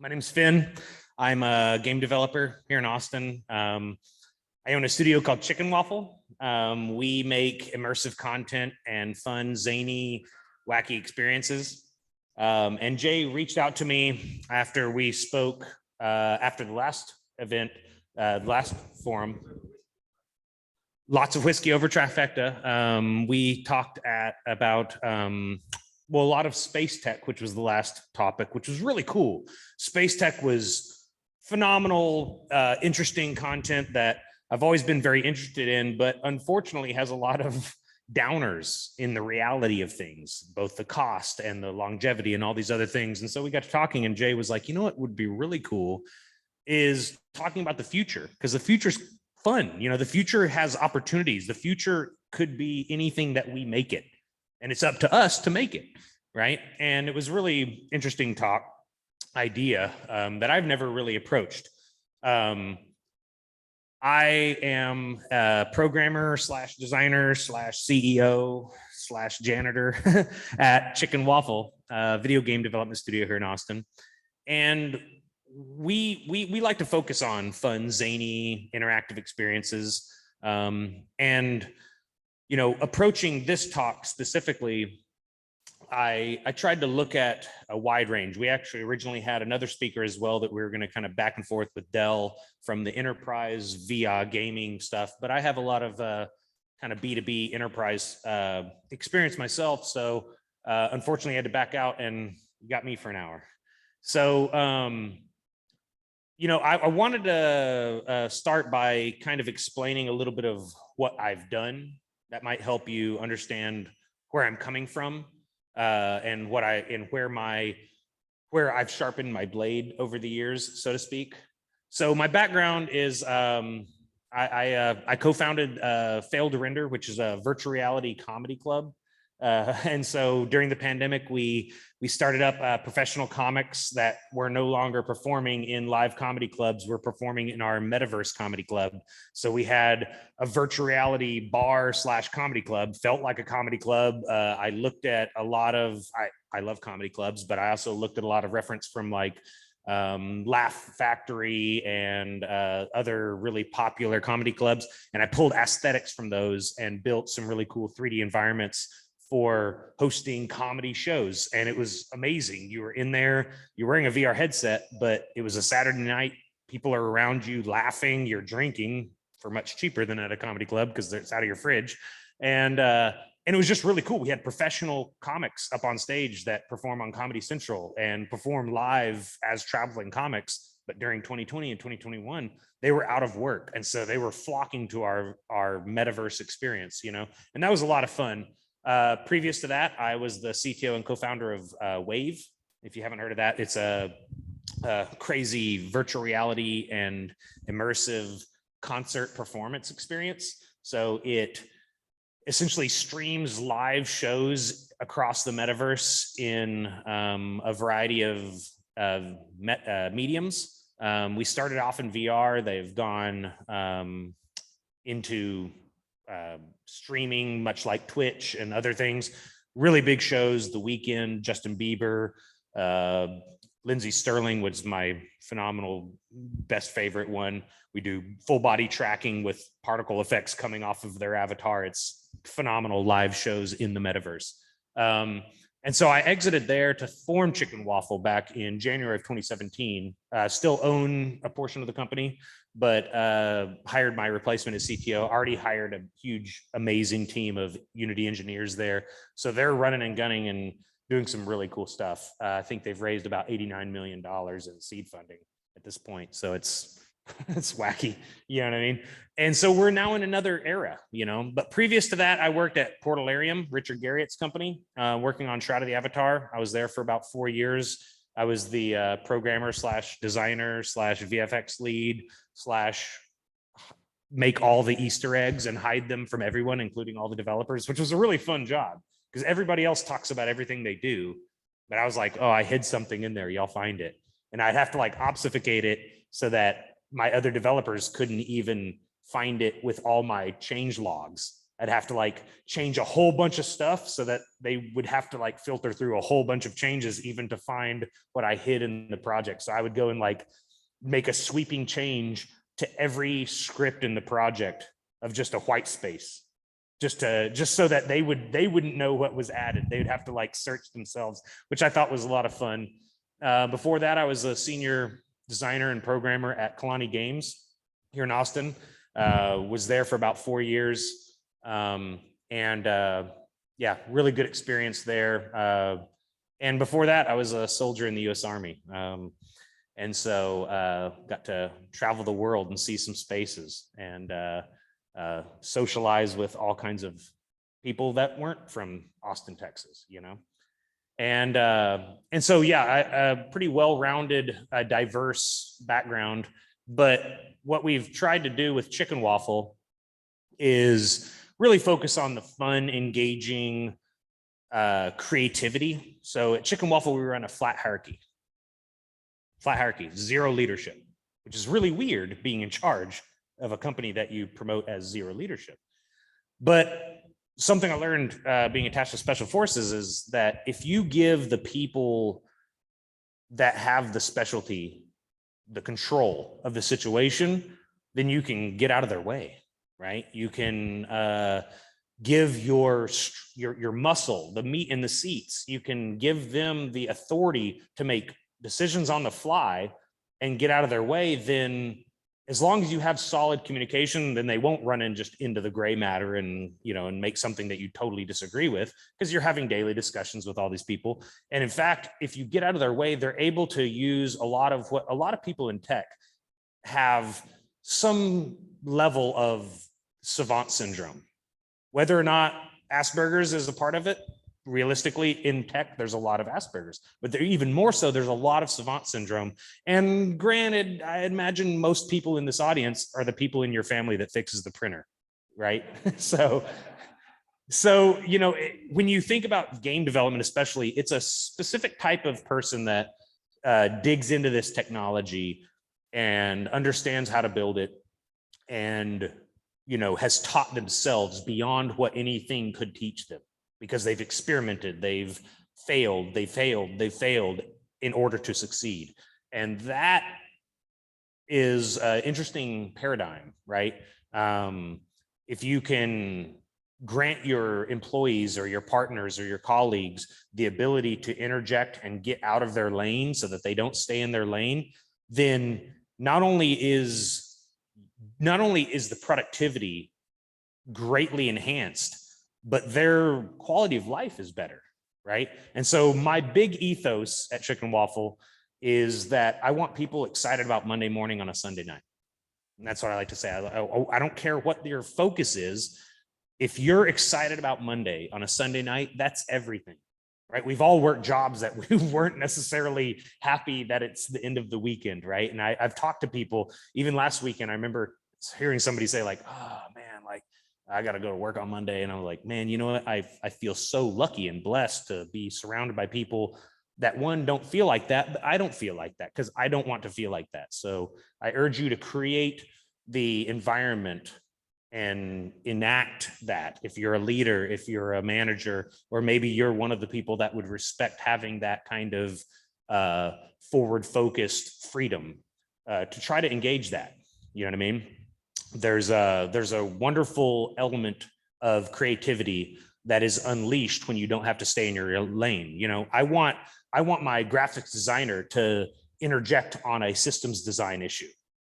My name's Finn. I'm a game developer here in Austin. I own a studio called Chicken Waffle. We make immersive content and fun, zany, wacky experiences. And Jay reached out to me after we spoke after the last event, last forum. Lots of whiskey over trifecta. We talked about a lot of space tech, which was the last topic, which was really cool. Space tech was phenomenal, interesting content that I've always been very interested in, but unfortunately has a lot of downers in the reality of things, both the cost and the longevity and all these other things. And so we got to talking, and Jay was like, you know what would be really cool is talking about the future, because the future's fun. You know, the future has opportunities. The future could be anything that we make it, and it's up to us to make it, right? And it was really interesting idea that I've never really approached. I am a programmer slash designer slash CEO slash janitor at Chicken Waffle, video game development studio here in Austin. And we like to focus on fun, zany, interactive experiences. And, you know, approaching this talk specifically, I tried to look at a wide range. We actually originally had another speaker as well that we were going to kind of back and forth with Dell from the enterprise VR gaming stuff, but I have a lot of kind of B2B enterprise experience myself. So unfortunately I had to back out, and you got me for an hour. So, you know, I wanted to start by kind of explaining a little bit of what I've done that might help you understand where I'm coming from. And where I've sharpened my blade over the years, so to speak. So my background is I co-founded Fail to Render, which is a virtual reality comedy club. And so during the pandemic, we started up professional comics that were no longer performing in live comedy clubs. We're performing in our metaverse comedy club. So we had a virtual reality bar slash comedy club, felt like a comedy club. I looked at a lot of, I love comedy clubs, but I also looked at a lot of reference from like Laugh Factory and other really popular comedy clubs. And I pulled aesthetics from those and built some really cool 3D environments for hosting comedy shows. And it was amazing. You were in there, you're wearing a VR headset, but it was a Saturday night. People are around you laughing, you're drinking for much cheaper than at a comedy club because it's out of your fridge. And it was just really cool. We had professional comics up on stage that perform on Comedy Central and perform live as traveling comics. But during 2020 and 2021, they were out of work. And so they were flocking to our metaverse experience, you know, and that was a lot of fun. Previous to that, I was the CTO and co-founder of Wave. If you haven't heard of that, it's a crazy virtual reality and immersive concert performance experience. So it essentially streams live shows across the metaverse in a variety of mediums. We started off in VR. They've gone into streaming, much like Twitch and other things. Really big shows. The Weeknd, Justin Bieber, Lindsey Sterling was my phenomenal best favorite one. We do full body tracking with particle effects coming off of their avatar. It's phenomenal live shows in the metaverse. And so I exited there to form Chicken Waffle back in January of 2017. Still own a portion of the company, but hired my replacement as CTO. Already hired a huge, amazing team of Unity engineers there. So they're running and gunning and doing some really cool stuff. I think they've raised about $89 million in seed funding at this point. So it's wacky, you know what I mean? And so we're now in another era, you know, but previous to that, I worked at Portalarium, Richard Garriott's company, working on Shroud of the Avatar. I was there for about 4 years. I was the programmer slash designer slash VFX lead slash make all the Easter eggs and hide them from everyone, including all the developers, which was a really fun job because everybody else talks about everything they do. But I was like, oh, I hid something in there. Y'all find it. And I'd have to like obfuscate it so that my other developers couldn't even find it with all my change logs. I'd have to like change a whole bunch of stuff so that they would have to like filter through a whole bunch of changes even to find what I hid in the project. So I would go and like make a sweeping change to every script in the project of just a white space, just so that they wouldn't know what was added. They would have to like search themselves, which I thought was a lot of fun. Before that, I was a senior designer and programmer at Kalani Games here in Austin. Was there for about 4 years. Yeah, really good experience there. And before that, I was a soldier in the US Army. And so got to travel the world and see some spaces and socialize with all kinds of people that weren't from Austin, Texas, you know? And so, yeah, a pretty well-rounded, diverse background. But what we've tried to do with Chicken Waffle is really focus on the fun, engaging creativity. So at Chicken Waffle, we run a flat hierarchy, zero leadership, which is really weird being in charge of a company that you promote as zero leadership. But something I learned being attached to Special Forces is that if you give the people that have the specialty the control of the situation, then you can get out of their way, right? You can give your muscle, the meat in the seats. You can give them the authority to make decisions on the fly and get out of their way. Then as long as you have solid communication, then they won't run in just into the gray matter and, you know, and make something that you totally disagree with, because you're having daily discussions with all these people. And in fact, if you get out of their way, they're able to use a lot of what a lot of people in tech have some level of savant syndrome. Whether or not Asperger's is a part of it, realistically in tech, there's a lot of Asperger's, but there, even more so, there's a lot of savant syndrome. And granted, I imagine most people in this audience are the people in your family that fixes the printer, right? So, you know, when you think about game development, especially, it's a specific type of person that digs into this technology and understands how to build it, and, you know, has taught themselves beyond what anything could teach them, because they've experimented, they've failed in order to succeed. And that is an interesting paradigm, right? If you can grant your employees or your partners or your colleagues the ability to interject and get out of their lane so that they don't stay in their lane, then not only is the productivity greatly enhanced, but their quality of life is better, right? And so my big ethos at Chicken Waffle is that I want people excited about Monday morning on a Sunday night. And that's what I like to say. I don't care what your focus is. If you're excited about Monday on a Sunday night, that's everything, right? We've all worked jobs that we weren't necessarily happy that it's the end of the weekend, right? And I've talked to people, even last weekend, I remember hearing somebody say like, oh man, like, I got to go to work on Monday. And I'm like, man, you know what? I feel so lucky and blessed to be surrounded by people that, one, don't feel like that, but I don't feel like that because I don't want to feel like that. So I urge you to create the environment and enact that. If you're a leader, if you're a manager, or maybe you're one of the people that would respect having that kind of forward-focused freedom, to try to engage that. You know what I mean? There's a wonderful element of creativity that is unleashed when you don't have to stay in your lane. You know, I want my graphics designer to interject on a systems design issue.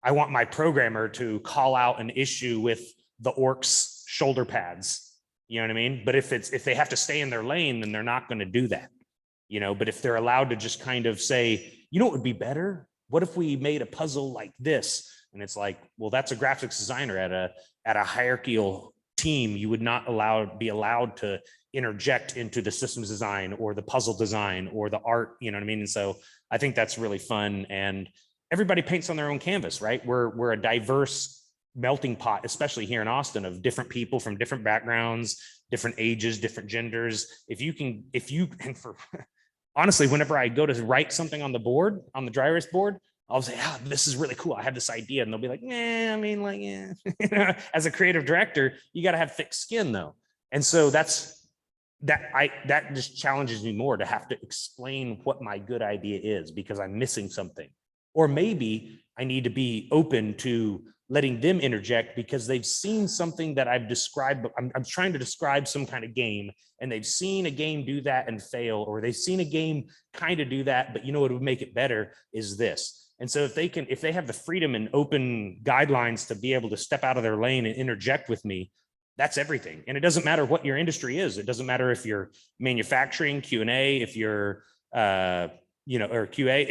I want my programmer to call out an issue with the orcs shoulder pads. You know what I mean? But if they have to stay in their lane, then they're not going to do that. You know, but if they're allowed to just kind of say, you know what would be better? What if we made a puzzle like this? And it's like, well, that's a graphics designer at a hierarchical team. You would not be allowed to interject into the systems design or the puzzle design or the art, you know what I mean? And so I think that's really fun. And everybody paints on their own canvas, right? We're a diverse melting pot, especially here in Austin, of different people from different backgrounds, different ages, different genders. If you can, for honestly, whenever I go to write something on the board, on the dry erase board, I'll say, oh, this is really cool. I have this idea. And they'll be like, I mean, like, yeah. As a creative director, you got to have thick skin though. And so that just challenges me more to have to explain what my good idea is because I'm missing something. Or maybe I need to be open to letting them interject because they've seen something that I've described. I'm trying to describe some kind of game and they've seen a game do that and fail, or they've seen a game kind of do that, but you know what would make it better is this. And so if they have the freedom and open guidelines to be able to step out of their lane and interject with me, that's everything. And it doesn't matter what your industry is. It doesn't matter if you're manufacturing, Q&A, if you're or QA,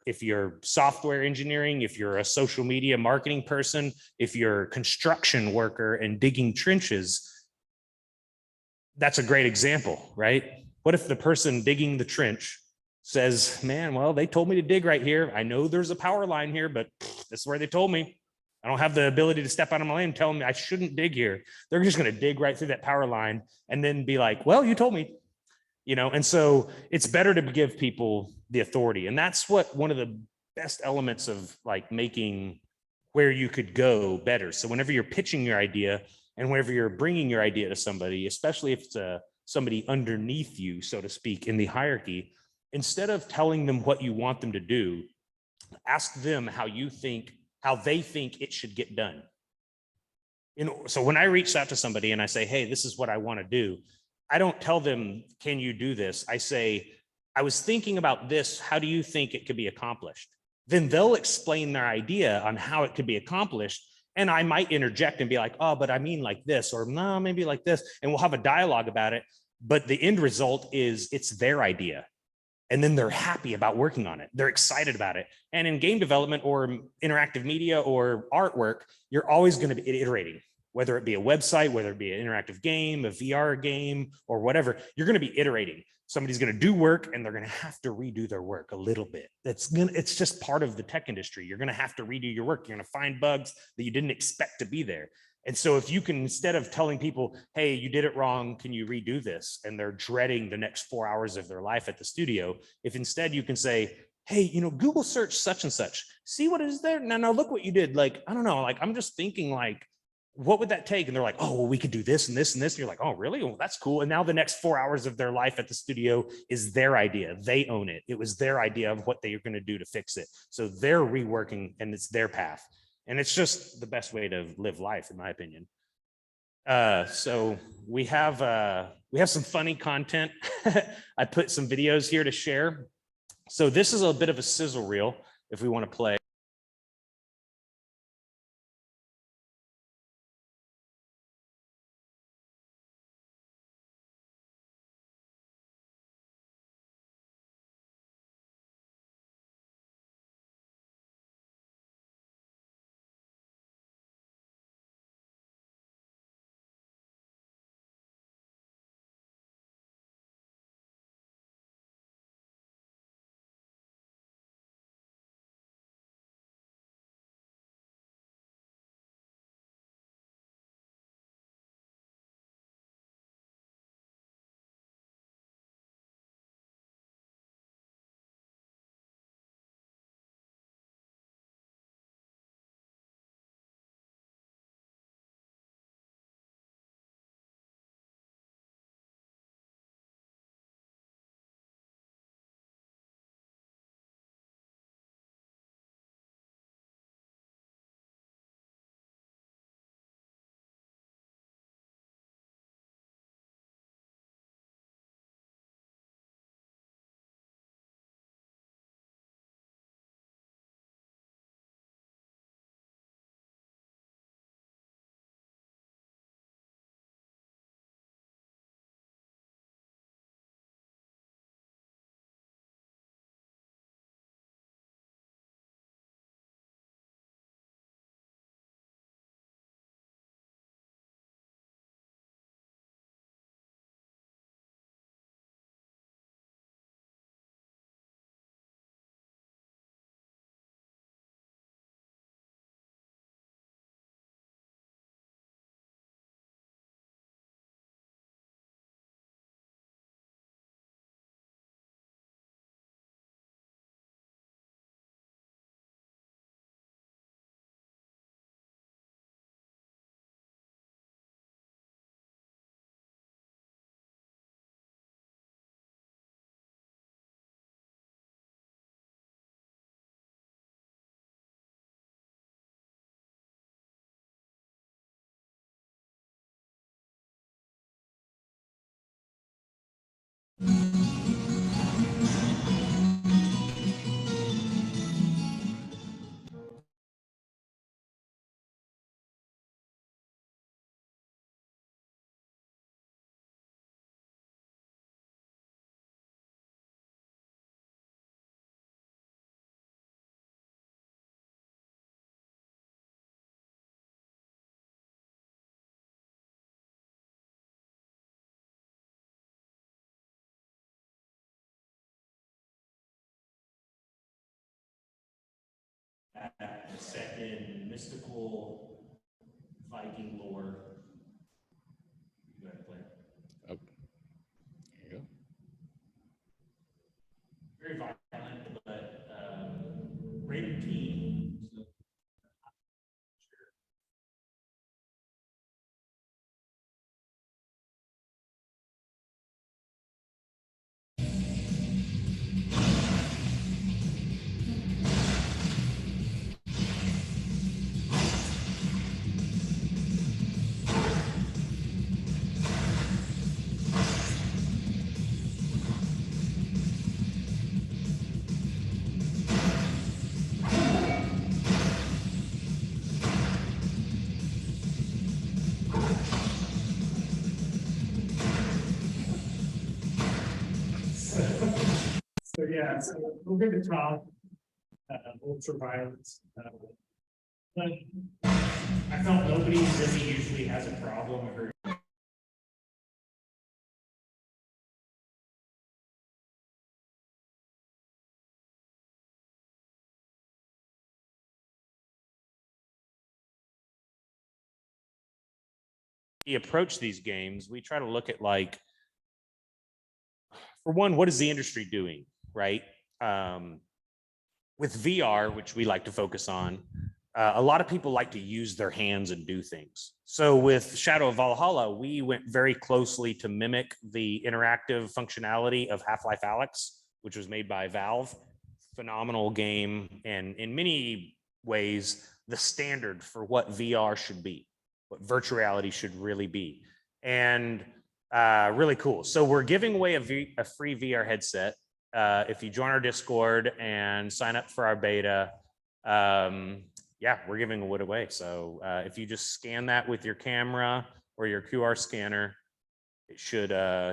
if you're software engineering, if you're a social media marketing person, if you're a construction worker and digging trenches, that's a great example, right? What if the person digging the trench says, man, well, they told me to dig right here. I know there's a power line here, but this is where they told me. I don't have the ability to step out of my lane and tell them I shouldn't dig here. They're just going to dig right through that power line and then be like, well, you told me, and so it's better to give people the authority. And that's what one of the best elements of like making where you could go better. So whenever you're pitching your idea and whenever you're bringing your idea to somebody, especially if it's somebody underneath you, so to speak, in the hierarchy, instead of telling them what you want them to do, ask them how they think it should get done. So when I reach out to somebody and I say, hey, this is what I want to do, I don't tell them, can you do this? I say, I was thinking about this. How do you think it could be accomplished? Then they'll explain their idea on how it could be accomplished. And I might interject and be like, oh, but I mean like this, or no, maybe like this. And we'll have a dialogue about it. But the end result is it's their idea. And then they're happy about working on it. They're excited about it. And in game development or interactive media or artwork, you're always going to be iterating, whether it be a website, whether it be an interactive game, a VR game, or whatever. You're going to be iterating. Somebody's going to do work and they're going to have to redo their work a little bit. It's just part of the tech industry. You're going to have to redo your work. You're going to find bugs that you didn't expect to be there. And so if you can, instead of telling people, hey, you did it wrong, can you redo this? And they're dreading the next 4 hours of their life at the studio. If instead you can say, hey, Google search such and such, see what is there? Now look what you did. Like, I don't know, like, I'm just thinking like, what would that take? And they're like, oh, well, we could do this and this and this. And you're like, oh, really? Well, that's cool. And now the next 4 hours of their life at the studio is their idea. They own it. It was their idea of what they are going to do to fix it. So they're reworking and it's their path. And it's just the best way to live life, in my opinion. So we have some funny content. I put some videos here to share. So this is a bit of a sizzle reel if we want to play. Set in mystical Viking lore. You gotta play. Oh, there you go. Very violent, but rated teen. So So yeah, so we'll get to talk ultra violence. But I felt nobody really usually has a problem or we approach these games, we try to look at like, for one, what is the industry doing, right? With VR, which we like to focus on, a lot of people like to use their hands and do things. So with Shadow of Valhalla, we went very closely to mimic the interactive functionality of Half-Life Alyx, which was made by Valve. Phenomenal game, and in many ways, the standard for what VR should be, what virtual reality should really be. And really cool. So we're giving away a free VR headset if you join our Discord and sign up for our beta. Yeah, we're giving it away. So if you just scan that with your camera or your QR scanner, it should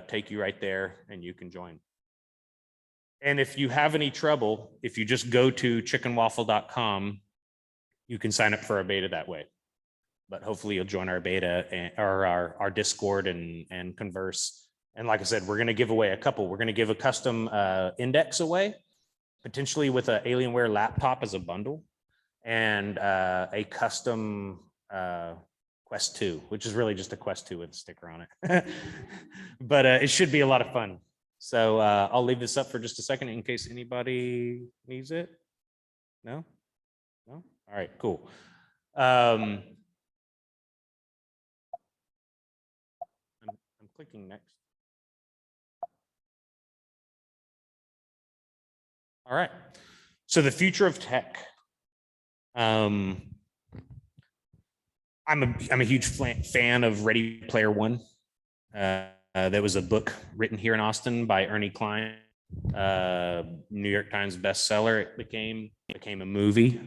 take you right there and you can join. And if you have any trouble, if you just go to chickenwaffle.com, you can sign up for our beta that way. But hopefully you'll join our beta or our Discord and converse. And like I said, we're going to give away a couple. We're going to give a custom index away, potentially with an Alienware laptop as a bundle, and a custom Quest 2, which is really just a Quest 2 with a sticker on it. But it should be a lot of fun. So I'll leave this up for just a second in case anybody needs it. No? No? All right, cool. I'm clicking next. All right. So the future of tech. I'm a huge fan of Ready Player One. That was a book written here in Austin by Ernie Klein, New York Times bestseller. It became a movie.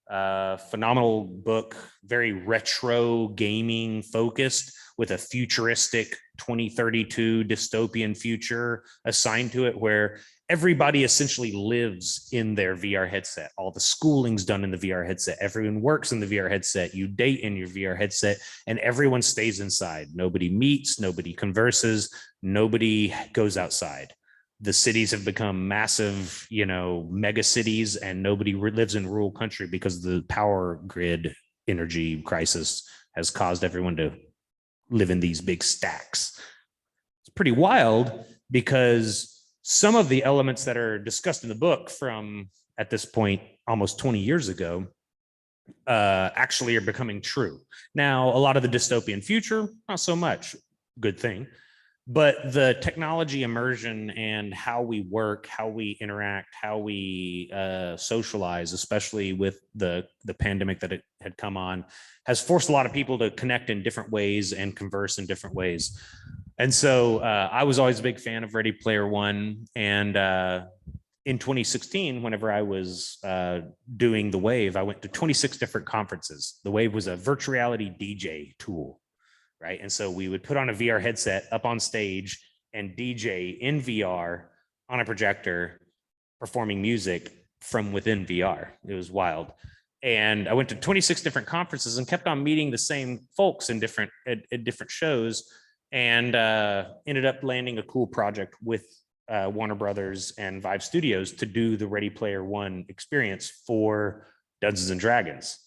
Phenomenal book, very retro gaming focused, with a futuristic 2032 dystopian future assigned to it, where everybody essentially lives in their VR headset. All the schooling's done in the VR headset. Everyone works in the VR headset. You date in your VR headset, and everyone stays inside. Nobody meets, nobody converses, nobody goes outside. The cities have become massive, mega cities, and nobody lives in rural country because the power grid energy crisis has caused everyone to live in these big stacks. It's pretty wild because some of the elements that are discussed in the book from, at this point, almost 20 years ago, actually are becoming true. Now, a lot of the dystopian future, not so much. Good thing. But the technology immersion and how we work, how we interact, how we socialize, especially with the pandemic that it had come on, has forced a lot of people to connect in different ways and converse in different ways. And so I was always a big fan of Ready Player One. And in 2016, whenever I was doing the Wave, I went to 26 different conferences. The Wave was a virtual reality DJ tool, right? And so we would put on a VR headset up on stage and DJ in VR on a projector, performing music from within VR. It was wild. And I went to 26 different conferences and kept on meeting the same folks in different at different shows, and ended up landing a cool project with Warner Brothers and Vive Studios to do the Ready Player One experience for Dungeons and Dragons.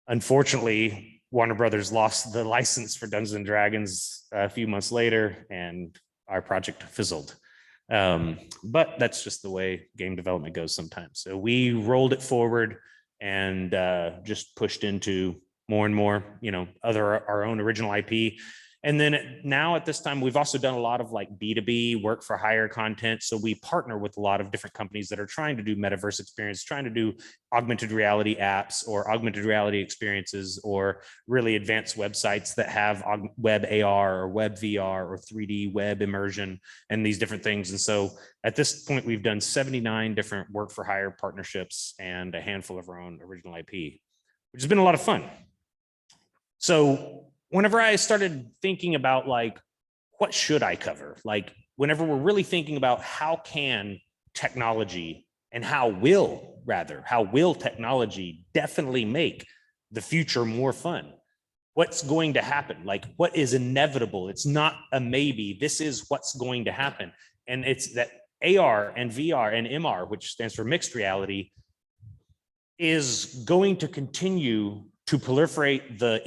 Unfortunately, Warner Brothers lost the license for Dungeons and Dragons a few months later, and our project fizzled. But that's just the way game development goes sometimes. So we rolled it forward and just pushed into more and more, our own original IP. And then now at this time, we've also done a lot of like B2B work for hire content. So we partner with a lot of different companies that are trying to do metaverse experience, trying to do augmented reality apps or augmented reality experiences, or really advanced websites that have web AR or web VR or 3D web immersion and these different things. And so at this point, we've done 79 different work for hire partnerships and a handful of our own original IP, which has been a lot of fun. So whenever I started thinking about like, what should I cover? Like whenever we're really thinking about how can technology and how will technology definitely make the future more fun? What's going to happen? Like what is inevitable? It's not a maybe, this is what's going to happen. And it's that AR and VR and MR, which stands for mixed reality, is going to continue to proliferate the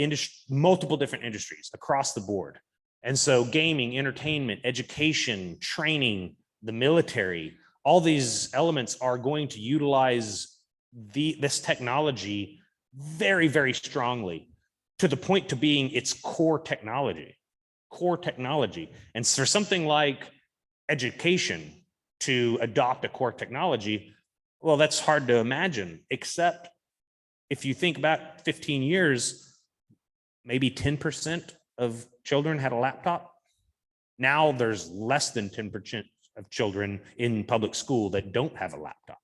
multiple different industries across the board. And so gaming, entertainment, education, training, the military, all these elements are going to utilize this technology very, very strongly, to the point to being its core technology. And for something like education to adopt a core technology, well, that's hard to imagine, except if you think about 15 years, maybe 10% of children had a laptop. Now there's less than 10% of children in public school that don't have a laptop,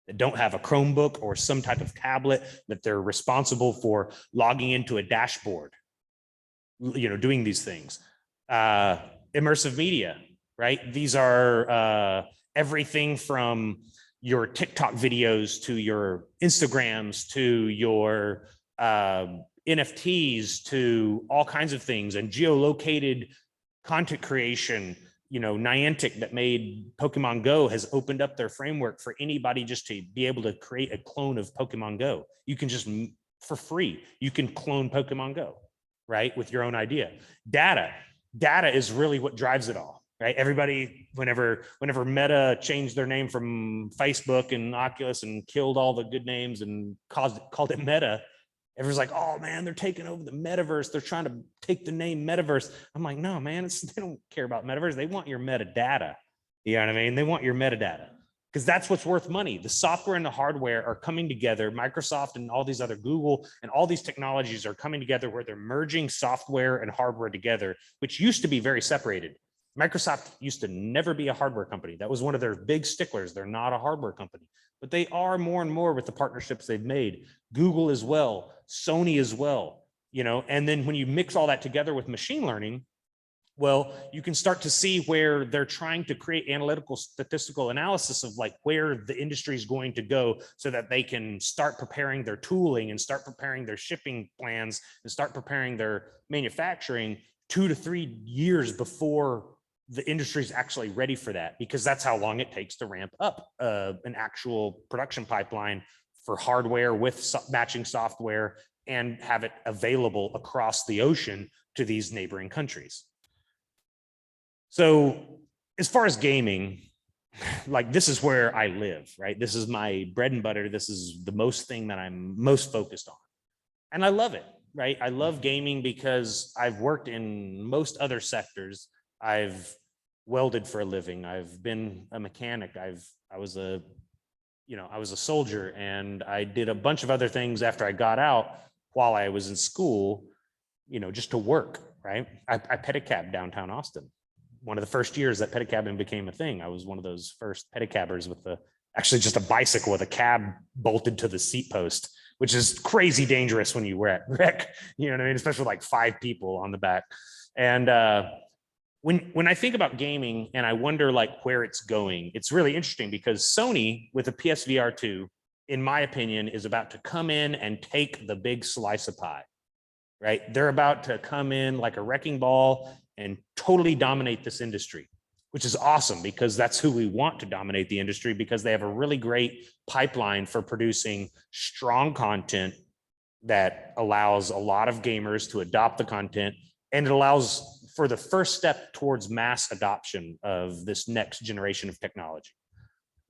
that don't have a Chromebook or some type of tablet, that they're responsible for logging into a dashboard, doing these things. Immersive media, right? These are everything from your TikTok videos to your Instagrams to your NFTs to all kinds of things, and geolocated content creation. Niantic, that made Pokemon Go, has opened up their framework for anybody just to be able to create a clone of Pokemon Go. You can just, for free, you can clone Pokemon Go, right? With your own idea. Data is really what drives it all. Right? Everybody, whenever Meta changed their name from Facebook and Oculus and killed all the good names and called it Meta, everyone's like, oh man, they're taking over the metaverse. They're trying to take the name metaverse. I'm like, no, man, they don't care about metaverse. They want your metadata. You know what I mean? They want your metadata, because that's what's worth money. The software and the hardware are coming together. Microsoft and all these other, Google and all these technologies are coming together where they're merging software and hardware together, which used to be very separated. Microsoft used to never be a hardware company. That was one of their big sticklers. They're not a hardware company, but they are more and more with the partnerships they've made. Google as well, Sony as well, and then when you mix all that together with machine learning, well, you can start to see where they're trying to create analytical statistical analysis of like where the industry is going to go, so that they can start preparing their tooling and start preparing their shipping plans and start preparing their manufacturing 2 to 3 years before the industry is actually ready for that, because that's how long it takes to ramp up an actual production pipeline for hardware with matching software and have it available across the ocean to these neighboring countries. So as far as gaming, like this is where I live, right? This is my bread and butter. This is the most thing that I'm most focused on. And I love it, right? I love gaming because I've worked in most other sectors. I've welded for a living. I've been a mechanic. I was a soldier, and I did a bunch of other things after I got out while I was in school, just to work. right? I pedicab downtown Austin. One of the first years that pedicabbing became a thing, I was one of those first pedicabbers with actually just a bicycle with a cab bolted to the seat post, which is crazy dangerous when you wreck, you know what I mean? Especially with like 5 people on the back. And when I think about gaming and I wonder like where it's going, it's really interesting because Sony with the PSVR 2, in my opinion, is about to come in and take the big slice of pie, right? They're about to come in like a wrecking ball and totally dominate this industry, which is awesome because that's who we want to dominate the industry, because they have a really great pipeline for producing strong content that allows a lot of gamers to adopt the content, and it allows for the first step towards mass adoption of this next generation of technology.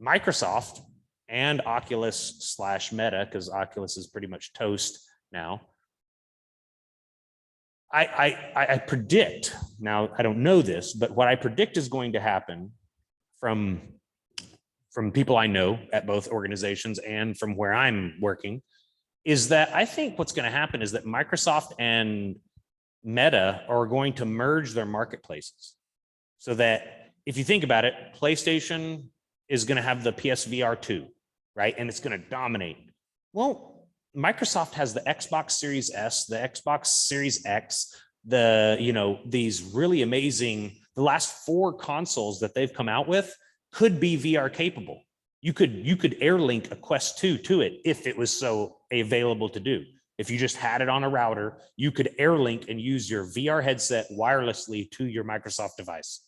Microsoft and Oculus/Meta, because Oculus is pretty much toast now, I predict, now I don't know this, but what I predict is going to happen from people I know at both organizations and from where I'm working, is that I think what's going to happen is that Microsoft and Meta are going to merge their marketplaces, so that if you think about it, PlayStation is going to have the PSVR 2, right? And it's going to dominate. Well, Microsoft has the Xbox Series S, the Xbox Series X, these really amazing, the last 4 consoles that they've come out with could be VR capable. You could air link a Quest 2 to it if it was so available to do. If you just had it on a router, you could air link and use your VR headset wirelessly to your Microsoft device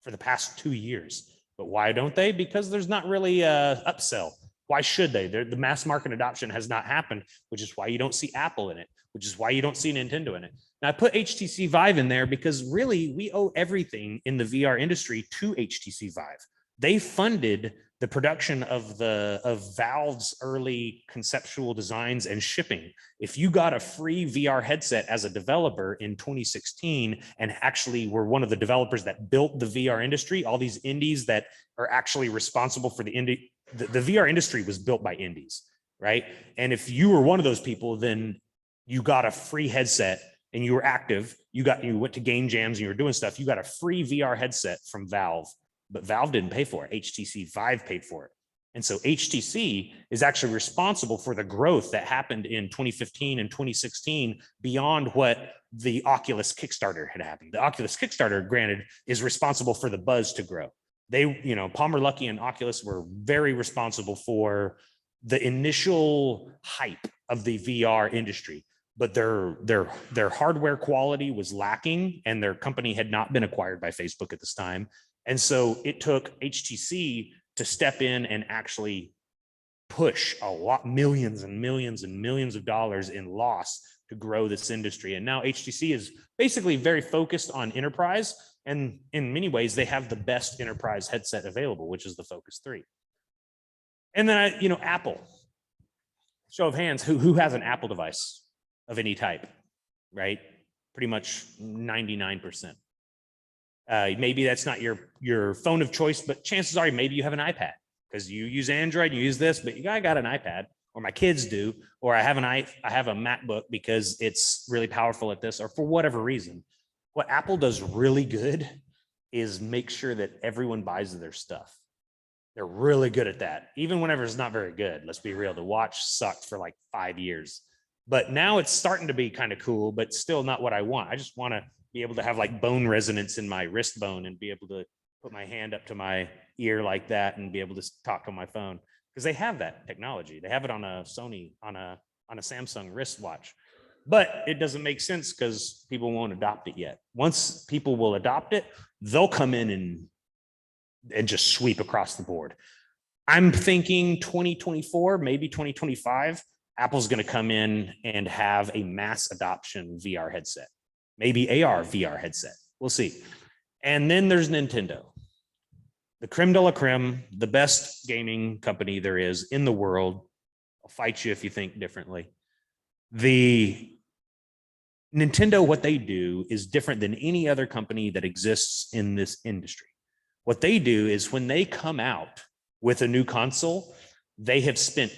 for the past 2 years. But why don't they? Because there's not really a upsell. Why should they? The mass market adoption has not happened, which is why you don't see Apple in it, which is why you don't see Nintendo in it. Now I put HTC Vive in there because really we owe everything in the VR industry to HTC Vive. They funded the production of Valve's early conceptual designs and shipping. If you got a free VR headset as a developer in 2016 and actually were one of the developers that built the VR industry, all these indies that are actually responsible for the VR industry was built by indies, right? And if you were one of those people, then you got a free headset and you were active, you went to game jams and you were doing stuff, you got a free VR headset from Valve. But Valve didn't pay for it. HTC Vive paid for it. And so HTC is actually responsible for the growth that happened in 2015 and 2016 beyond what the Oculus Kickstarter had happened. The Oculus Kickstarter, granted, is responsible for the buzz to grow. They, Palmer Luckey and Oculus were very responsible for the initial hype of the VR industry, but their hardware quality was lacking and their company had not been acquired by Facebook at this time. And so it took HTC to step in and actually push millions and millions and millions of dollars in loss to grow this industry. And now HTC is basically very focused on enterprise. And in many ways, they have the best enterprise headset available, which is the Focus 3. And then, Apple. Show of hands, who has an Apple device of any type, right? Pretty much 99%. Maybe that's not your phone of choice, but chances are maybe you have an iPad because you use Android, you use this, but I got an iPad, or my kids do, or I have a MacBook because it's really powerful at this, or for whatever reason. What Apple does really good is make sure that everyone buys their stuff. They're really good at that, even whenever it's not very good. Let's be real. The watch sucked for like 5 years, but now it's starting to be kind of cool, but still not what I want. I just want to be able to have like bone resonance in my wrist bone and be able to put my hand up to my ear like that and be able to talk on my phone, because they have that technology. They have it on a Sony, on a Samsung wristwatch, but it doesn't make sense because people won't adopt it yet. Once people will adopt it, they'll come in and just sweep across the board. I'm thinking 2024, maybe 2025, Apple's going to come in and have a mass adoption VR headset. Maybe AR VR headset. We'll see. And then there's Nintendo, the creme de la creme, the best gaming company there is in the world. I'll fight you if you think differently. The Nintendo, what they do is different than any other company that exists in this industry. What they do is when they come out with a new console, they have spent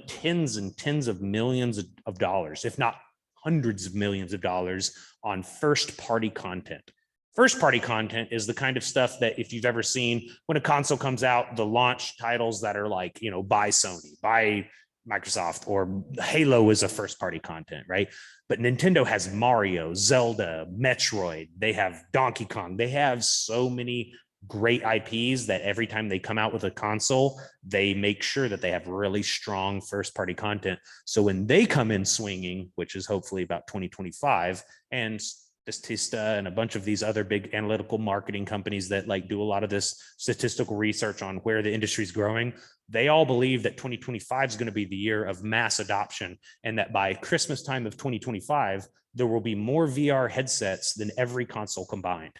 tens and tens of millions of dollars, if not hundreds of millions of dollars on first party content. First party content is the kind of stuff that if you've ever seen when a console comes out, the launch titles that are like, you know, by Sony, by Microsoft, or Halo is a first party content, right? But Nintendo has Mario, Zelda, Metroid, they have Donkey Kong, they have so many great IPs that every time they come out with a console, they make sure that they have really strong first party content. So when they come in swinging, which is hopefully about 2025, and Statista and a bunch of these other big analytical marketing companies that like do a lot of this statistical research on where the industry is growing, they all believe that 2025 is going to be the year of mass adoption, and that by Christmas time of 2025, there will be more VR headsets than every console combined.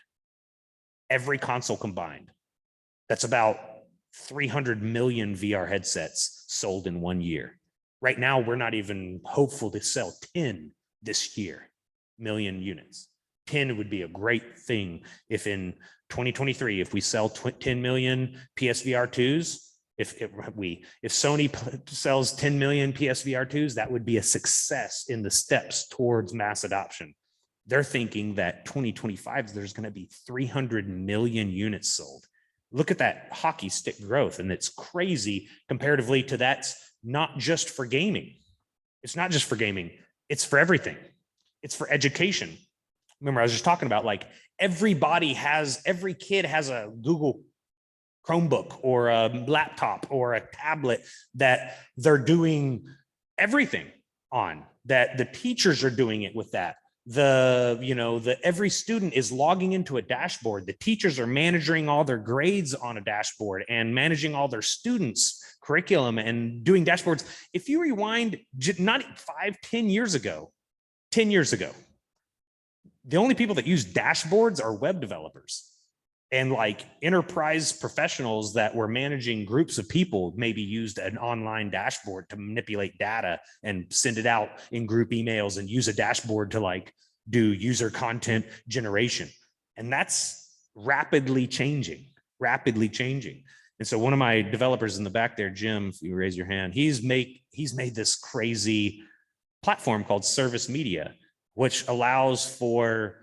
Every console combined. That's about 300 million VR headsets sold in 1 year. Right now, we're not even hopeful to sell 10 this year, million units. 10 would be a great thing if in 2023, if we sell 10 million PSVR 2s, if Sony sells 10 million PSVR 2s, that would be a success in the steps towards mass adoption. They're thinking that 2025, there's going to be 300 million units sold. Look at that hockey stick growth. And it's crazy comparatively to that's not just for gaming. It's not just for gaming. It's for everything. It's for education. Remember, I was just talking about like every kid has a Google Chromebook or a laptop or a tablet that they're doing everything on, that the teachers are doing it with that. Every student is logging into a dashboard. The teachers are managing all their grades on a dashboard and managing all their students' curriculum and doing dashboards. If you rewind not 10 years ago, the only people that use dashboards are web developers. And like enterprise professionals that were managing groups of people maybe used an online dashboard to manipulate data and send it out in group emails and use a dashboard to like do user content generation. And that's rapidly changing. And so one of my developers in the back there, Jim, if you raise your hand, he's made this crazy platform called Service Media, which allows for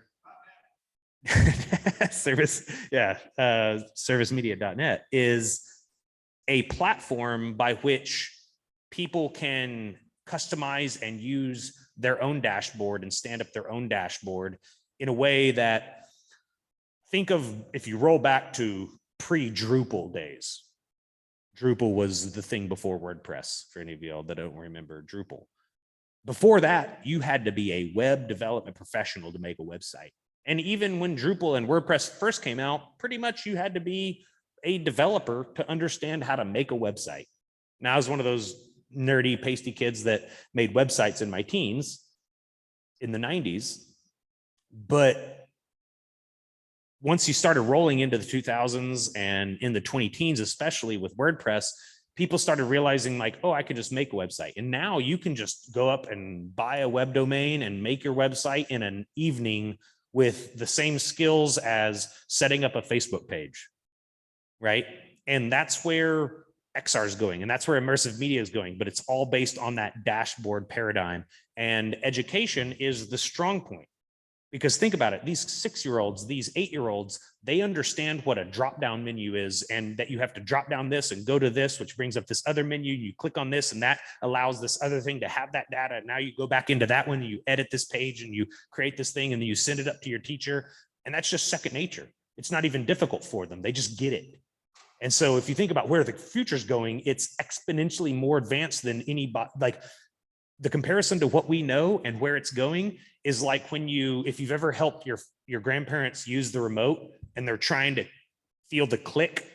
servicemedia.net is a platform by which people can customize and use their own dashboard and stand up their own dashboard in a way that, think of if you roll back to pre-Drupal days. Drupal was the thing before WordPress, for any of y'all that don't remember Drupal. Before that, you had to be a web development professional to make a website. And even when Drupal and WordPress first came out, pretty much you had to be a developer to understand how to make a website. Now, I was one of those nerdy, pasty kids that made websites in my teens in the 90s. But once you started rolling into the 2000s and in the 2010s, especially with WordPress, people started realizing like, oh, I could just make a website. And now you can just go up and buy a web domain and make your website in an evening with the same skills as setting up a Facebook page, right? And that's where XR is going, and that's where immersive media is going, but it's all based on that dashboard paradigm. And education is the strong point. Because think about it, these 6-year-olds, these 8-year-olds, they understand what a drop-down menu is, and that you have to drop down this and go to this, which brings up this other menu. You click on this and that allows this other thing to have that data. Now you go back into that one, you edit this page and you create this thing and then you send it up to your teacher. And that's just second nature. It's not even difficult for them. They just get it. And so if you think about where the future's going, it's exponentially more advanced than anybody. Like the comparison to what we know and where it's going is like if you've ever helped your grandparents use the remote and they're trying to feel the click,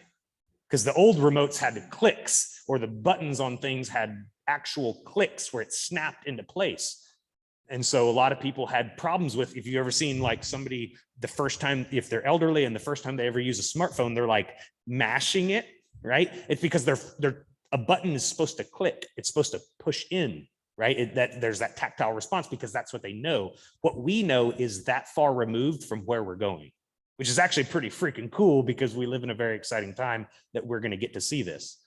because the old remotes had clicks, or the buttons on things had actual clicks where it snapped into place. And so a lot of people had problems with, if you've ever seen like somebody, the first time, if they're elderly and the first time they ever use a smartphone, they're like mashing it, right? It's because a button is supposed to click. It's supposed to push in, right? There's that tactile response because that's what they know. What we know is that far removed from where we're going, which is actually pretty freaking cool because we live in a very exciting time that we're going to get to see this.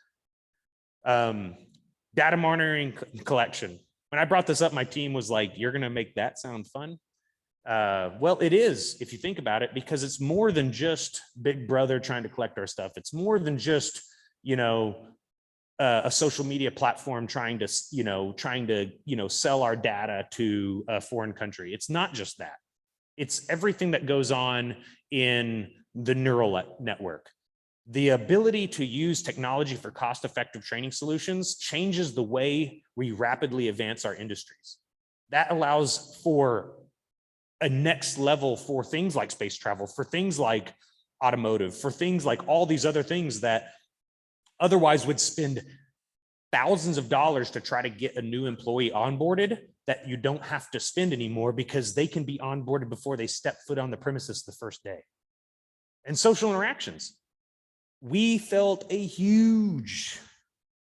Data monitoring collection. When I brought this up, my team was like, you're going to make that sound fun? Well, it is, if you think about it, because it's more than just Big Brother trying to collect our stuff. It's more than just, a social media platform trying to sell our data to a foreign country. It's not just that. It's everything that goes on in the neural network. The ability to use technology for cost-effective training solutions changes the way we rapidly advance our industries. That allows for a next level for things like space travel, for things like automotive, for things like all these other things that otherwise would spend thousands of dollars to try to get a new employee onboarded, that you don't have to spend anymore because they can be onboarded before they step foot on the premises the first day. And social interactions. We felt a huge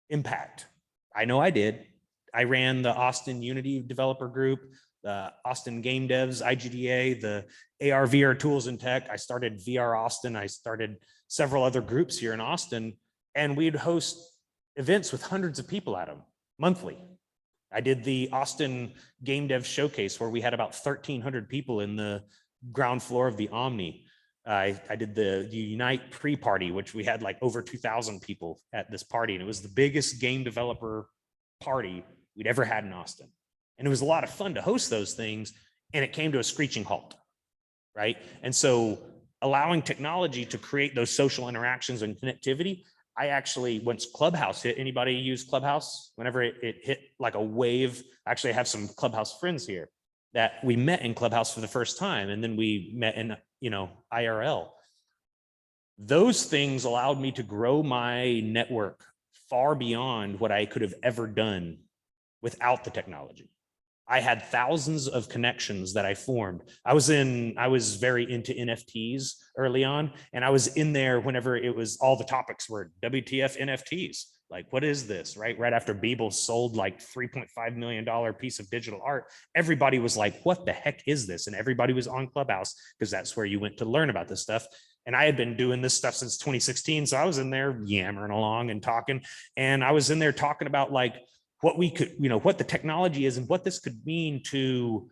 impact. I know I did. I ran the Austin Unity developer group, the Austin Game Devs, IGDA, the AR VR Tools and Tech. I started VR Austin. I started several other groups here in Austin, and we'd host events with hundreds of people at them monthly. I did the Austin Game Dev Showcase where we had about 1,300 people in the ground floor of the Omni. I did the Unite pre-party, which we had like over 2,000 people at this party. And it was the biggest game developer party we'd ever had in Austin. And it was a lot of fun to host those things. And it came to a screeching halt, right? And so allowing technology to create those social interactions and connectivity, I actually, once Clubhouse hit, anybody use Clubhouse? Whenever it hit like a wave, actually I have some Clubhouse friends here that we met in Clubhouse for the first time. And then we met in, IRL. Those things allowed me to grow my network far beyond what I could have ever done without the technology. I had thousands of connections that I formed. I was very into NFTs early on, and I was in there whenever it was, all the topics were WTF NFTs. Like, what is this, right? Right after Beeple sold like $3.5 million piece of digital art, everybody was like, what the heck is this? And everybody was on Clubhouse because that's where you went to learn about this stuff. And I had been doing this stuff since 2016. So I was in there yammering along and talking. And I was in there talking about like what we could, what the technology is and what this could mean to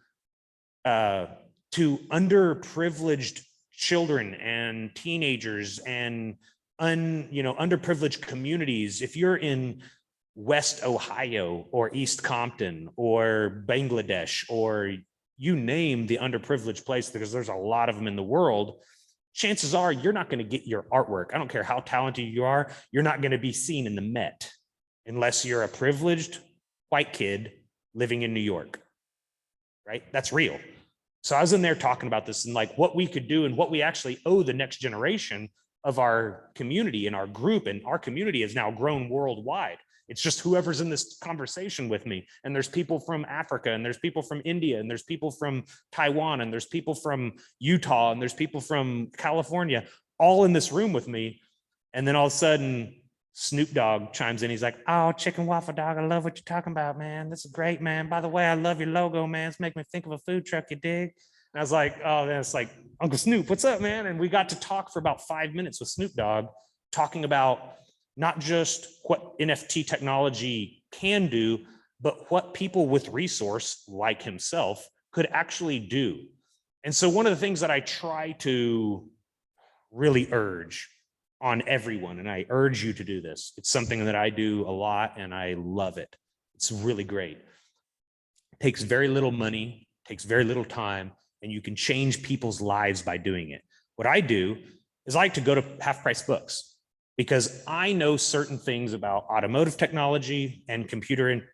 underprivileged children and teenagers and underprivileged communities. If you're in West Ohio or East Compton or Bangladesh, or you name the underprivileged place, because there's a lot of them in the world, chances are you're not going to get your artwork. I don't care how talented you are, you're not going to be seen in the Met unless you're a privileged white kid living in New York, right? That's real. So I was in there talking about this and like what we could do and what we actually owe the next generation of our community and our group. And our community has now grown worldwide. It's just whoever's in this conversation with me. And there's people from Africa, and there's people from India, and there's people from Taiwan, and there's people from Utah, and there's people from California, all in this room with me. And then all of a sudden, Snoop Dogg chimes in. He's like, oh, Chicken Waffle Dog, I love what you're talking about, man. This is great, man. By the way, I love your logo, man. It's making me think of a food truck, you dig? And I was like, oh, man, it's like, Uncle Snoop, what's up, man? And we got to talk for about 5 minutes with Snoop Dogg, talking about not just what NFT technology can do, but what people with resource like himself could actually do. And so one of the things that I try to really urge on everyone, and I urge you to do this, it's something that I do a lot and I love it. It's really great. It takes very little money, takes very little time, and you can change people's lives by doing it. What I do is I like to go to Half Price Books, because I know certain things about automotive technology and computer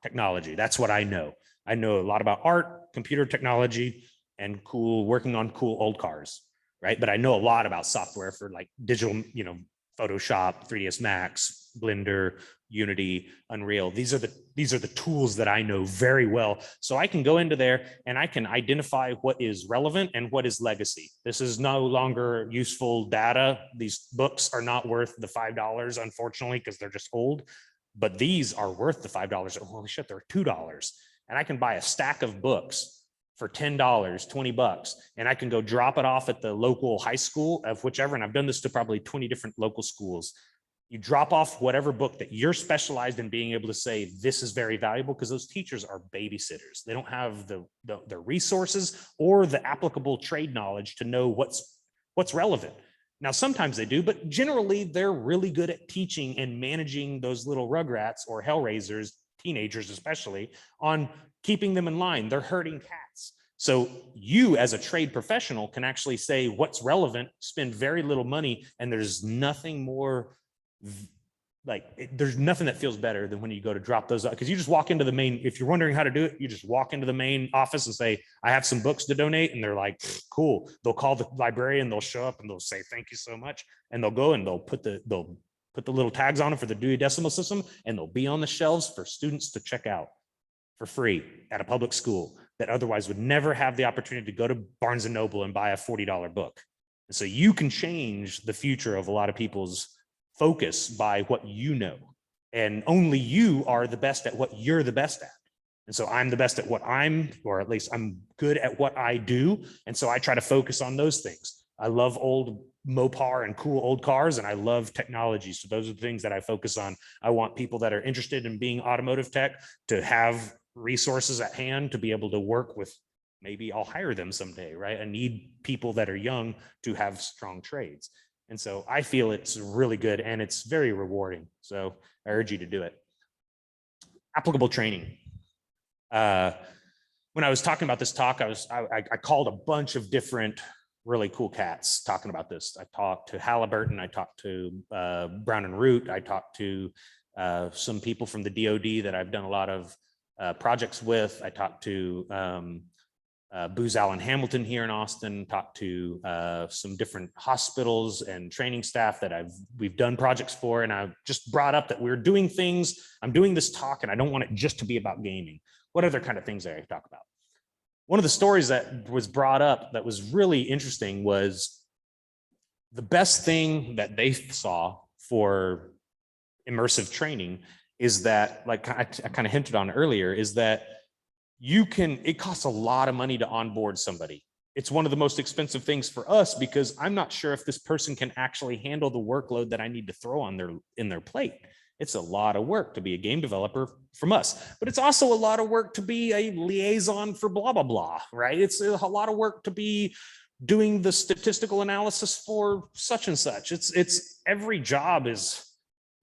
technology. That's what I know. I know a lot about art, computer technology, and working on cool old cars, right? But I know a lot about software for like digital, Photoshop, 3ds Max, Blender, Unity, Unreal. These are the tools that I know very well. So I can go into there and I can identify what is relevant and what is legacy. This is no longer useful data. These books are not worth the $5, unfortunately, because they're just old. But these are worth the $5. Holy shit, they're $2. And I can buy a stack of books for $10, $20, and I can go drop it off at the local high school of whichever. And I've done this to probably 20 different local schools. You drop off whatever book that you're specialized in being able to say, this is very valuable, because those teachers are babysitters. They don't have the resources or the applicable trade knowledge to know what's relevant. Now, sometimes they do, but generally they're really good at teaching and managing those little rugrats or hellraisers, teenagers especially, on keeping them in line. They're herding cats. So you as a trade professional can actually say what's relevant, spend very little money, and there's nothing more there's nothing that feels better than when you go to drop those up, because you just walk into the main, if you're wondering how to do it, you just walk into the main office and say, I have some books to donate. And they're like, cool. They'll call the librarian, they'll show up and they'll say, thank you so much. And they'll go and they'll put the little tags on them for the Dewey Decimal System, and they'll be on the shelves for students to check out for free at a public school that otherwise would never have the opportunity to go to Barnes and Noble and buy a $40 book. And so you can change the future of a lot of people's focus by what you know, and only you are the best at what you're the best at. And so I'm the best at what or at least I'm good at what I do. And so I try to focus on those things. I love old Mopar and cool old cars, and I love technology. So those are the things that I focus on. I want people that are interested in being automotive tech to have resources at hand to be able to work with. Maybe I'll hire them someday, right? I need people that are young to have strong trades. And so I feel it's really good and it's very rewarding. So I urge you to do it. Applicable training. When I was talking about this talk, I called a bunch of different really cool cats talking about this. I talked to Halliburton, I talked to Brown and Root, I talked to some people from the DoD that I've done a lot of projects with. I talked to Booz Allen Hamilton here in Austin, talked to some different hospitals and training staff that we've done projects for. And I just brought up that we're doing things. I'm doing this talk and I don't want it just to be about gaming. What other kind of things I talk about? One of the stories that was brought up that was really interesting was the best thing that they saw for immersive training is that, like I kind of hinted on earlier, is that it costs a lot of money to onboard somebody. It's one of the most expensive things for us because I'm not sure if this person can actually handle the workload that I need to throw on their plate. It's a lot of work to be a game developer from us, but it's also a lot of work to be a liaison for blah, blah, blah, right? It's a lot of work to be doing the statistical analysis for such and such. It's every job is,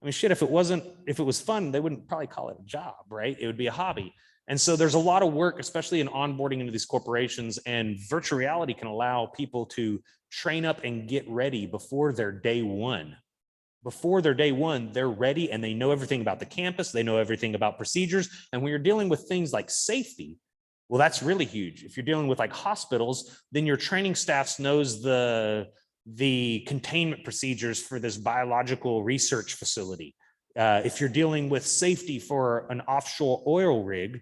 I mean, shit, if it was fun, they wouldn't probably call it a job, right? It would be a hobby. And so there's a lot of work, especially in onboarding into these corporations, and virtual reality can allow people to train up and get ready before their day one. Before their day one, they're ready and they know everything about the campus. They know everything about procedures. And when you're dealing with things like safety, well, that's really huge. If you're dealing with like hospitals, then your training staff knows the containment procedures for this biological research facility. If you're dealing with safety for an offshore oil rig,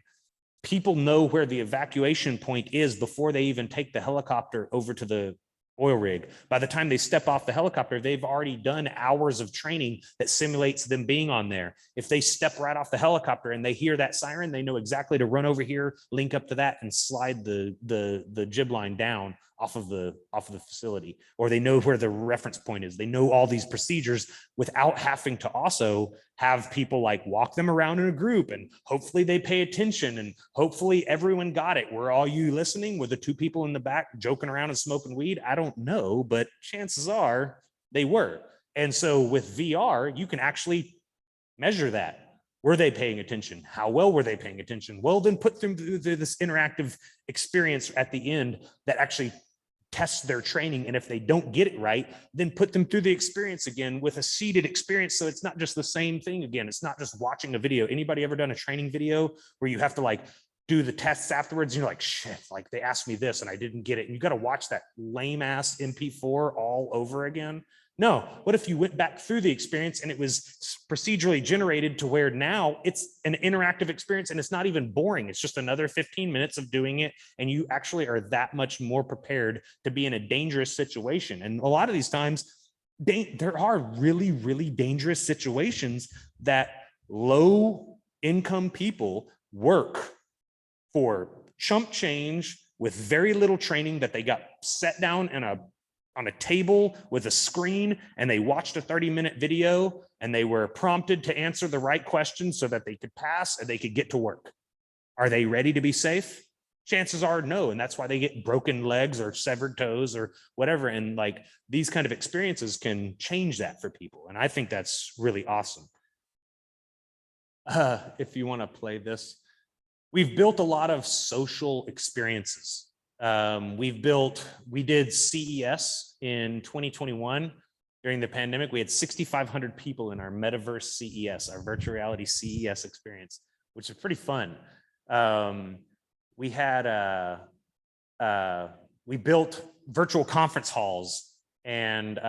people know where the evacuation point is before they even take the helicopter over to the oil rig. By the time they step off the helicopter, they've already done hours of training that simulates them being on there. If they step right off the helicopter and they hear that siren, they know exactly to run over here, link up to that, and slide the jib line down off of the facility. Or they know where the reference point is. They know all these procedures without having to also have people like walk them around in a group, and hopefully they pay attention and hopefully everyone got it. Were all you listening? Were the two people in the back joking around and smoking weed? I don't know, but chances are they were. And so with VR, you can actually measure that. Were they paying attention? How well were they paying attention? Well, then put them through this interactive experience at the end that actually test their training. And if they don't get it right, then put them through the experience again with a seated experience. So it's not just the same thing again. It's not just watching a video. Anybody ever done a training video where you have to like do the tests afterwards? And you're like, shit, like they asked me this and I didn't get it. And you got to watch that lame ass MP4 all over again. No, what if you went back through the experience and it was procedurally generated to where now it's an interactive experience and it's not even boring. It's just another 15 minutes of doing it. And you actually are that much more prepared to be in a dangerous situation. And a lot of these times, there are really, really dangerous situations that low income people work for chump change with very little training that they got set down in a on a table with a screen, and they watched a 30-minute video, and they were prompted to answer the right questions so that they could pass and they could get to work. Are they ready to be safe? Chances are no, and that's why they get broken legs or severed toes or whatever. And like these kind of experiences can change that for people, and I think that's really awesome. If you want to play this, we've built a lot of social experiences. We did CES in 2021 during the pandemic. We had 6,500 people in our metaverse CES, our virtual reality CES experience, which is pretty fun. We built virtual conference halls and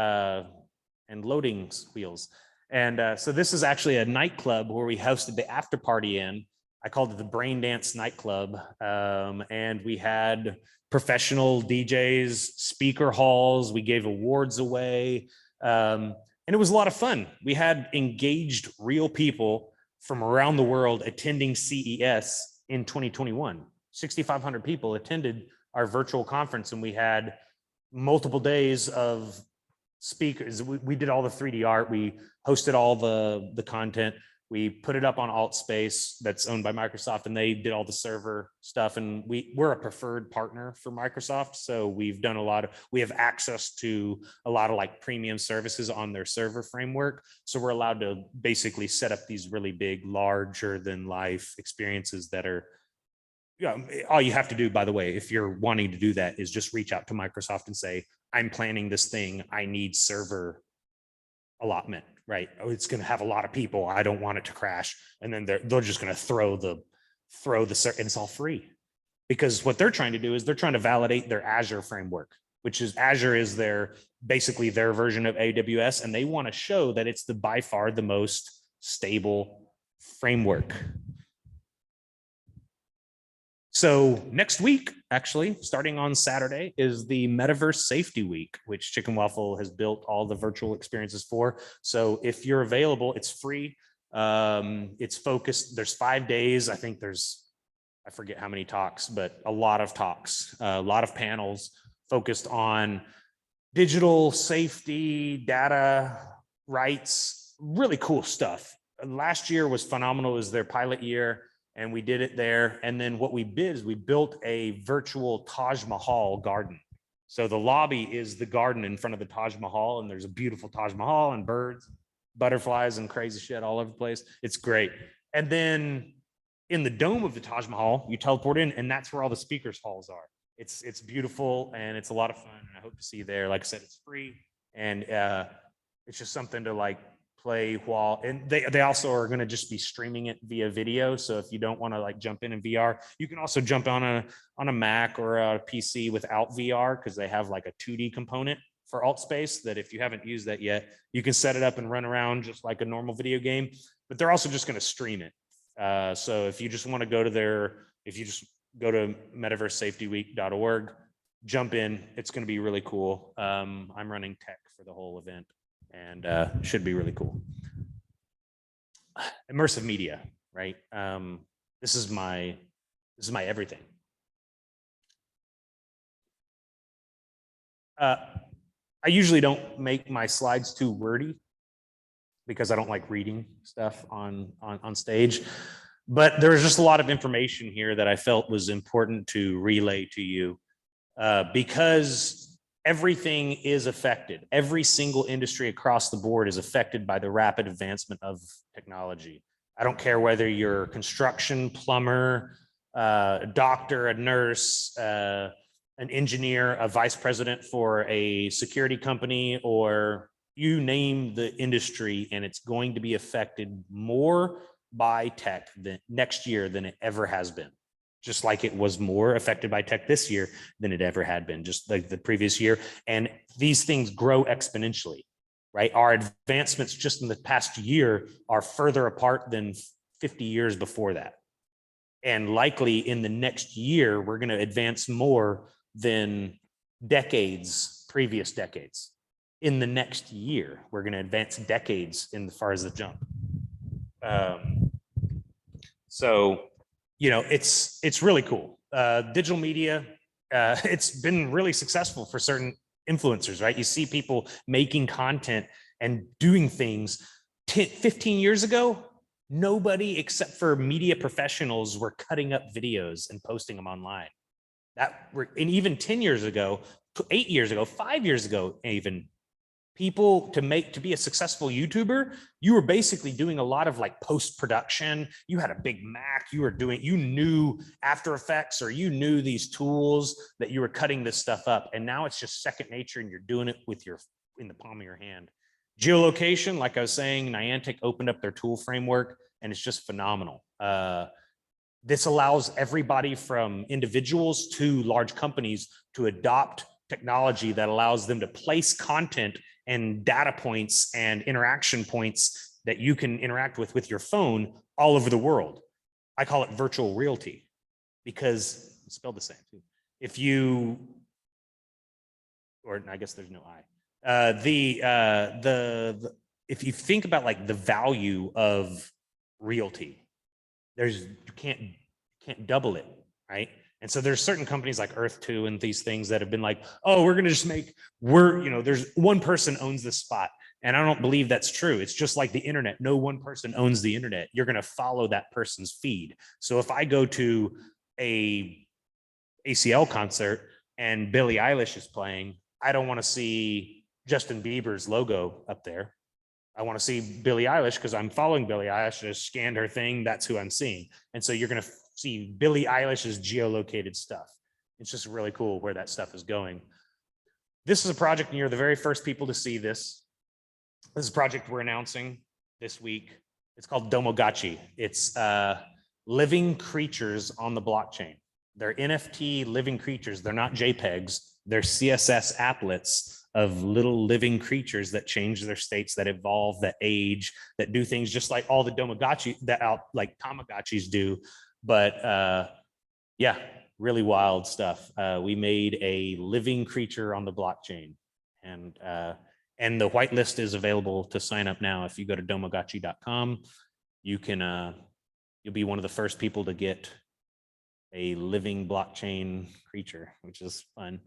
loading wheels. And so this is actually a nightclub where we hosted the after party in. I called it the Brain Dance Nightclub. And we had professional DJs, speaker halls. We gave awards away. And it was a lot of fun. We had engaged real people from around the world attending CES in 2021. 6,500 people attended our virtual conference, and we had multiple days of speakers. We did all the 3D art. We hosted all the content. We put it up on AltSpace that's owned by Microsoft, and they did all the server stuff. And we're a preferred partner for Microsoft. So we have access to a lot of like premium services on their server framework. So we're allowed to basically set up these really big, larger than life experiences that are, all you have to do, by the way, if you're wanting to do that, is just reach out to Microsoft and say, I'm planning this thing. I need server allotment, right? Oh, it's going to have a lot of people. I don't want it to crash. And then they're just going to throw the and it's all free, because what they're trying to do is they're trying to validate their Azure framework, which is Azure is basically their version of AWS. And they want to show that it's by far the most stable framework. So next week, actually, starting on Saturday, is the Metaverse Safety Week, which Chicken Waffle has built all the virtual experiences for. So if you're available, it's free. It's focused. There's 5 days. I think I forget how many talks, but a lot of talks, a lot of panels focused on digital safety, data rights, really cool stuff. Last year was phenomenal. It was their pilot year, and we did it there. And then what we did is we built a virtual Taj Mahal garden. So the lobby is the garden in front of the Taj Mahal, and there's a beautiful Taj Mahal and birds, butterflies, and crazy shit all over the place. It's great. And then in the dome of the Taj Mahal, you teleport in, and that's where all the speakers halls are. It's beautiful, and it's a lot of fun, and I hope to see you there. Like I said, it's free, and it's just something to like play while, and they also are going to just be streaming it via video. So if you don't want to like jump in VR, you can also jump on a Mac or a PC without VR, because they have like a 2D component for AltSpace that if you haven't used that yet, you can set it up and run around just like a normal video game. But they're also just going to stream it. So if you just want to go to if you just go to metaversesafetyweek.org, jump in. It's going to be really cool. I'm running tech for the whole event, and should be really cool. Immersive media, right? This is my everything. I usually don't make my slides too wordy, because I don't like reading stuff on stage. But there's just a lot of information here that I felt was important to relay to you, because everything is affected. Every single industry across the board is affected by the rapid advancement of technology. I don't care whether you're a construction, plumber, a doctor, a nurse, an engineer, a vice president for a security company, or you name the industry, and it's going to be affected more by tech next year than it ever has been. Just like it was more affected by tech this year than it ever had been, just like the previous year. And these things grow exponentially, right? Our advancements just in the past year are further apart than 50 years before that. And likely in the next year, we're going to advance more than previous decades. In the next year, we're going to advance decades in as far as the jump. So, it's really cool. Digital media, it's been really successful for certain influencers, right? You see people making content and doing things 10, 15 years ago. Nobody except for media professionals were cutting up videos and posting them online. And even 10 years ago, 8 years ago, 5 years ago, even people to be a successful YouTuber, you were basically doing a lot of like post-production. You had a big Mac, you knew After Effects, or you knew these tools that you were cutting this stuff up. And now it's just second nature and you're doing it in the palm of your hand. Geolocation, like I was saying, Niantic opened up their tool framework and it's just phenomenal. This allows everybody from individuals to large companies to adopt technology that allows them to place content and data points and interaction points that you can interact with your phone all over the world. I call it virtual realty because it's spelled the same too. Or I guess there's no I. If you think about like the value of realty, you can't double it, right? And so there's certain companies like Earth2 and these things that have been like, oh, we're going to just there's one person owns this spot. And I don't believe that's true. It's just like the internet. No one person owns the internet. You're going to follow that person's feed. So if I go to a ACL concert and Billie Eilish is playing, I don't want to see Justin Bieber's logo up there. I want to see Billie Eilish because I'm following Billie Eilish. I just scanned her thing. That's who I'm seeing. And so you're going to see Billie Eilish's geolocated stuff. It's just really cool where that stuff is going. This is a project, and you're the very first people to see this. This is a project we're announcing this week. It's called Domogotchi. It's living creatures on the blockchain. They're NFT living creatures. They're not JPEGs. They're CSS applets of little living creatures that change their states, that evolve, that age, that do things just like all the Domogotchi like Tamagotchis do. But yeah, really wild stuff. We made a living creature on the blockchain, and the whitelist is available to sign up now. If you go to domogotchi.com, you can you'll be one of the first people to get a living blockchain creature, which is fun.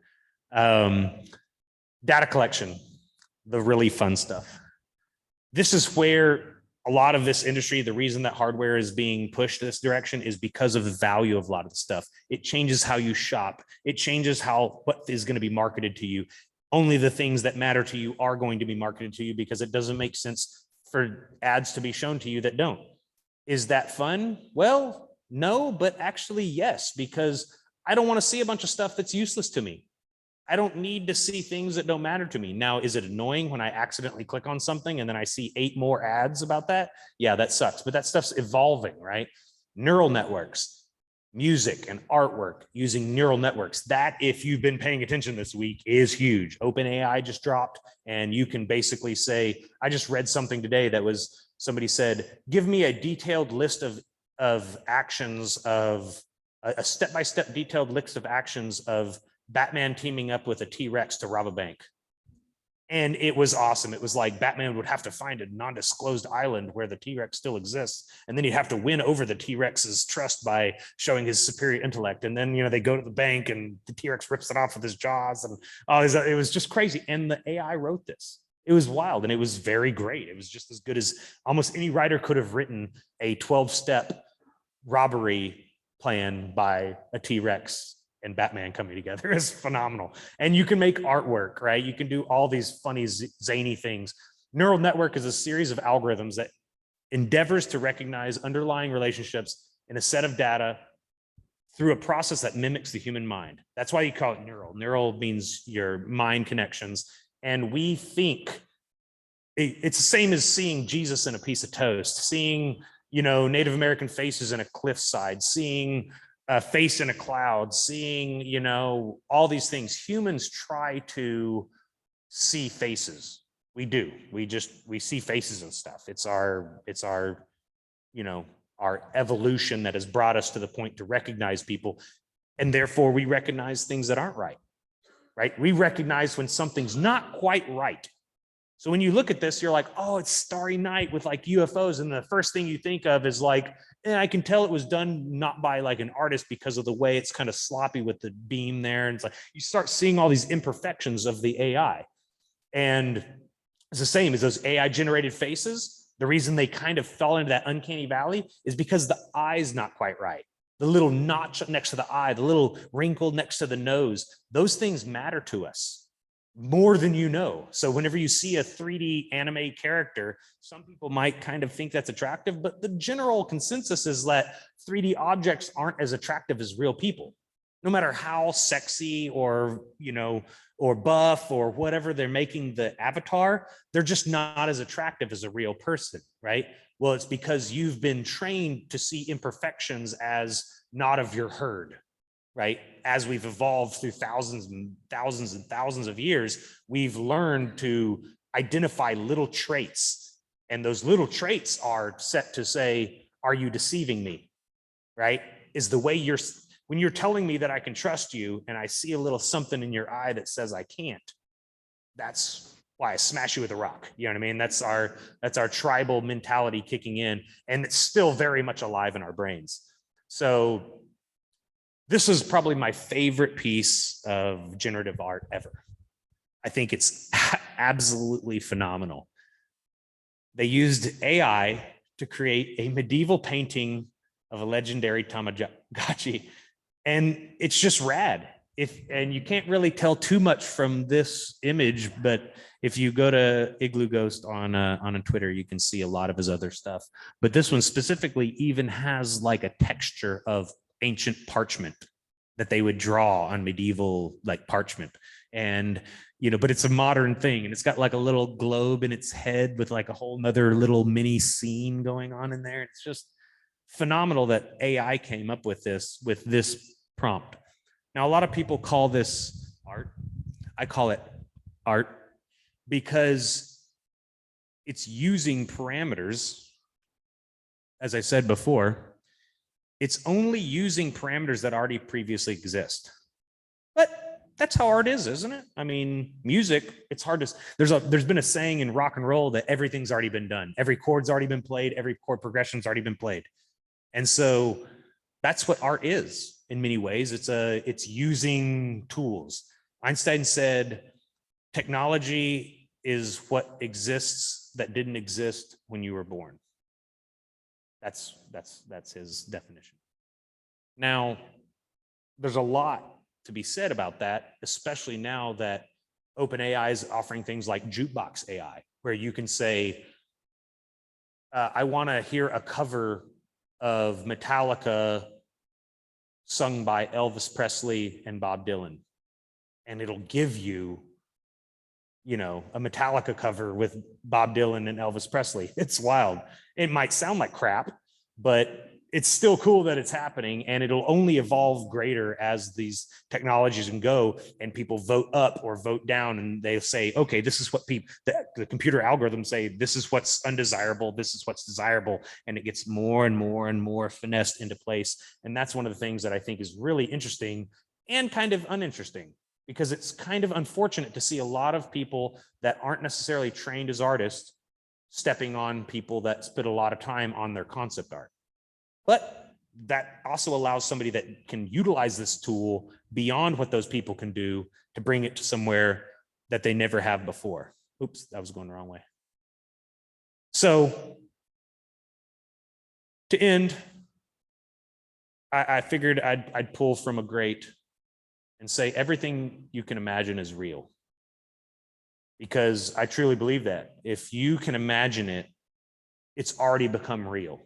Data collection, the really fun stuff. This is where a lot of this industry, the reason that hardware is being pushed this direction is because of the value of a lot of the stuff. It changes how you shop. It changes what is going to be marketed to you. Only the things that matter to you are going to be marketed to you, because it doesn't make sense for ads to be shown to you that don't. Is that fun? Well, no, but actually yes, because I don't want to see a bunch of stuff that's useless to me. I don't need to see things that don't matter to me. Now, is it annoying when I accidentally click on something and then I see 8 more ads about that? Yeah, that sucks, but that stuff's evolving, right? Neural networks, music and artwork using neural networks. That, if you've been paying attention this week, is huge. OpenAI just dropped, and you can basically say, I just read something today that was, somebody said, give me a detailed list of actions of, a step-by-step detailed list of actions of Batman teaming up with a T-Rex to rob a bank. And it was awesome. It was like Batman would have to find a non-disclosed island where the T-Rex still exists. And then he'd have to win over the T-Rex's trust by showing his superior intellect. And then, they go to the bank and the T-Rex rips it off with his jaws. And it was just crazy. And the AI wrote this. It was wild, and it was very great. It was just as good as almost any writer could have written a 12-step robbery plan by a T-Rex and Batman coming together. Is phenomenal. And you can make artwork, right? You can do all these funny, zany things. Neural network is a series of algorithms that endeavors to recognize underlying relationships in a set of data through a process that mimics the human mind. That's why you call it neural. Neural means your mind connections. And we think it's the same as seeing Jesus in a piece of toast, seeing, Native American faces in a cliffside, seeing a face in a cloud, seeing, all these things. Humans try to see faces. We do. We see faces and stuff. It's our, our evolution that has brought us to the point to recognize people. And therefore we recognize things that aren't right, right? We recognize when something's not quite right. So when you look at this, you're like, oh, it's Starry Night with like UFOs. And the first thing you think of is like And I can tell it was done not by like an artist because of the way it's kind of sloppy with the beam there. And it's like you start seeing all these imperfections of the AI. And it's the same as those AI generated faces. The reason they kind of fell into that uncanny valley is because the eye's not quite right. The little notch next to the eye, the little wrinkle next to the nose, those things matter to us more than you know. So whenever you see a 3D anime character, some people might kind of think that's attractive, but the general consensus is that 3D objects aren't as attractive as real people. No matter how sexy or, or buff or whatever they're making the avatar, they're just not as attractive as a real person, right? Well, it's because you've been trained to see imperfections as not of your herd, right? As we've evolved through thousands and thousands and thousands of years, we've learned to identify little traits. And those little traits are set to say, are you deceiving me, right? Is the way when you're telling me that I can trust you and I see a little something in your eye that says I can't, that's why I smash you with a rock. You know what I mean? That's our tribal mentality kicking in, and it's still very much alive in our brains. So this is probably my favorite piece of generative art ever. I think it's absolutely phenomenal. They used AI to create a medieval painting of a legendary Tamagotchi, and it's just rad. And you can't really tell too much from this image, but if you go to Igloo Ghost on a Twitter, you can see a lot of his other stuff. But this one specifically even has like a texture of ancient parchment that they would draw on medieval like parchment. And but it's a modern thing, and it's got like a little globe in its head with like a whole nother little mini scene going on in there. It's just phenomenal that AI came up with this prompt. Now, a lot of people call this art. I call it art because it's using parameters. As I said before, it's only using parameters that already previously exist. But that's how art is, isn't it? I mean, music, it's hard to, there's been a saying in rock and roll that everything's already been done. Every chord's already been played. Every chord progression's already been played. And so that's what art is in many ways. It's using tools. Einstein said, technology is what exists that didn't exist when you were born. That's his definition. Now, there's a lot to be said about that, especially now that OpenAI is offering things like Jukebox AI, where you can say, I want to hear a cover of Metallica sung by Elvis Presley and Bob Dylan. And it'll give you, a Metallica cover with Bob Dylan and Elvis Presley. It's wild. It might sound like crap, but it's still cool that it's happening, and it'll only evolve greater as these technologies can go and people vote up or vote down, and they say, okay, this is what the computer algorithms say, this is what's undesirable, this is what's desirable, and it gets more and more and more finessed into place. And that's one of the things that I think is really interesting and kind of uninteresting, because it's kind of unfortunate to see a lot of people that aren't necessarily trained as artists stepping on people that spend a lot of time on their concept art. But that also allows somebody that can utilize this tool beyond what those people can do to bring it to somewhere that they never have before. Oops, that was going the wrong way. So to end, I figured I'd pull from a great and say everything you can imagine is real. Because I truly believe that if you can imagine it, it's already become real.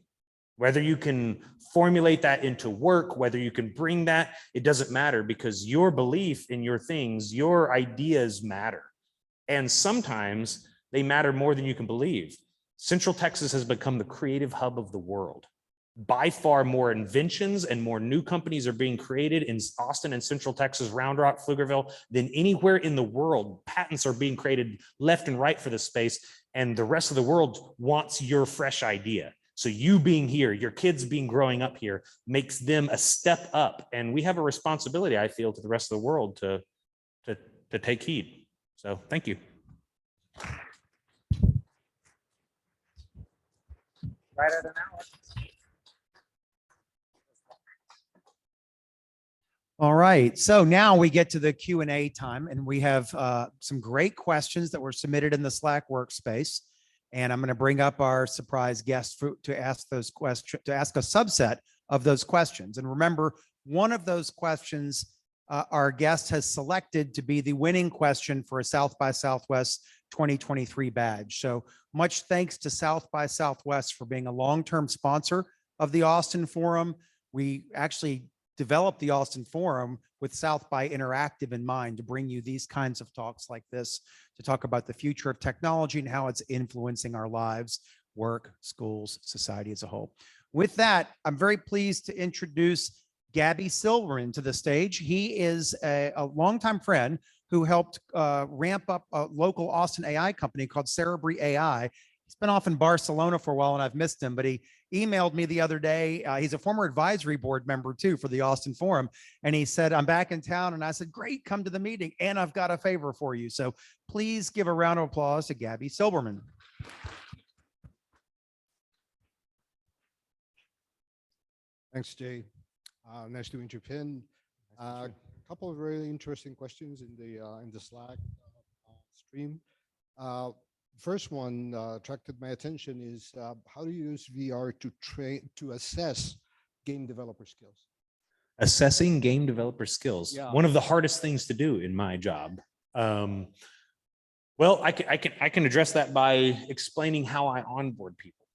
Whether you can formulate that into work, whether you can bring that, it doesn't matter, because your belief in your things, your ideas matter. And sometimes they matter more than you can believe. Central Texas has become the creative hub of the world. By far more inventions and more new companies are being created in Austin and Central Texas, Round Rock, Pflugerville, than anywhere in the world. Patents are being created left and right for this space, and the rest of the world wants your fresh idea. So you being here, your kids growing up here, makes them a step up. And we have a responsibility, I feel, to the rest of the world to take heed. So thank you. Right at an hour. All right, so now we get to the Q&A time, and we have some great questions that were submitted in the Slack workspace. And I'm going to bring up our surprise guest to ask those questions, to ask a subset of those questions. And remember, one of those questions our guest has selected to be the winning question for a South by Southwest 2023 badge. So much thanks to South by Southwest for being a long-term sponsor of the Austin Forum. We actually developed the Austin Forum with South by Interactive in mind to bring you these kinds of talks like this, to talk about the future of technology and how it's influencing our lives, work, schools, society as a whole. With that, I'm very pleased to introduce Gabby Silverman to the stage. He is a longtime friend who helped ramp up a local Austin AI company called Cerebri AI. He's been off in Barcelona for a while and I've missed him, but he emailed me the other day. He's a former advisory board member too for the Austin Forum. And he said, I'm back in town. And I said, great, come to the meeting. And I've got a favor for you. So please give a round of applause to Gabby Silverman. Thanks, Jay. Nice to meet you, Pin. A couple of really interesting questions in the Slack stream. First one attracted my attention is how do you use VR to assess game developer skills? Assessing game developer skills. Yeah. One of the hardest things to do in my job. Well, I can address that by explaining how I onboard people,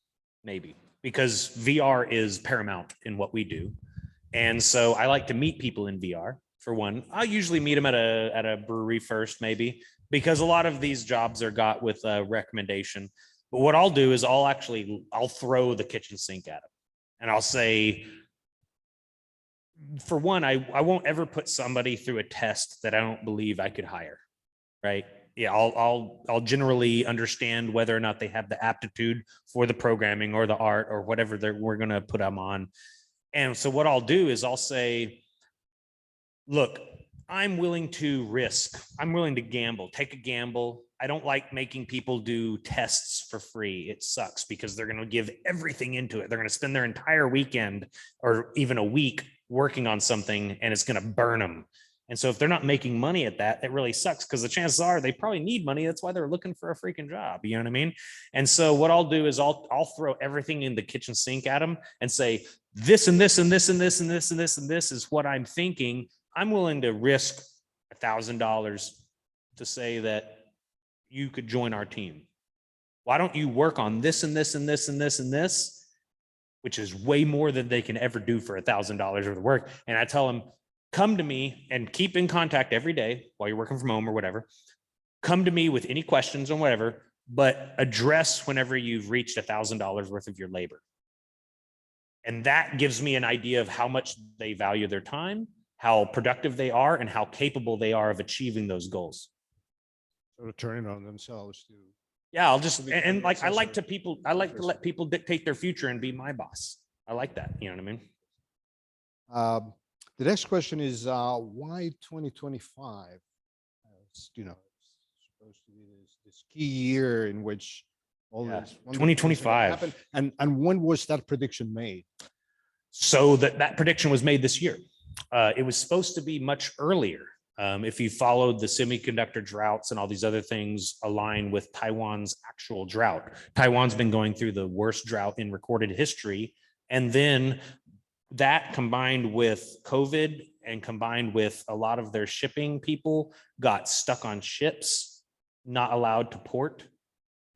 maybe, because VR is paramount in what we do. And so I like to meet people in VR. For one, I'll usually meet them at a brewery first, maybe, because a lot of these jobs are got with a recommendation. But what I'll do is I'll throw the kitchen sink at them, and I'll say, for one, I won't ever put somebody through a test that I don't believe I could hire, right? Yeah, I'll generally understand whether or not they have the aptitude for the programming or the art or whatever we're going to put them on. And so what I'll do is I'll say, look, I'm willing to risk. I'm willing to gamble, take a gamble. I don't like making people do tests for free. It sucks because they're going to give everything into it. They're going to spend their entire weekend or even a week working on something, and it's going to burn them. And so if they're not making money at that, it really sucks, because the chances are they probably need money. That's why they're looking for a freaking job. You know what I mean? And so what I'll do is I'll throw everything in the kitchen sink at them and say, this and this and this and this and this and this and this is what I'm thinking. I'm willing to risk $1,000 to say that you could join our team. Why don't you work on this and this and this and this and this, which is way more than they can ever do for $1,000 worth of work. And I tell them, come to me and keep in contact every day while you're working from home or whatever. Come to me with any questions or whatever, but address whenever you've reached $1,000 worth of your labor. And that gives me an idea of how much they value their time, how productive they are, and how capable they are of achieving those goals. Sort of turning on themselves to. Yeah, I'll just, and like, I like to let people dictate their future and be my boss. I like that. You know what I mean? The next question is why 2025? You know, it's supposed to be this key year in which all this 2025 happened. And when was that prediction made? So that prediction was made this year. It was supposed to be much earlier. If you followed the semiconductor droughts and all these other things align with Taiwan's actual drought. Taiwan's been going through the worst drought in recorded history. And then that combined with COVID and combined with a lot of their shipping people got stuck on ships, not allowed to port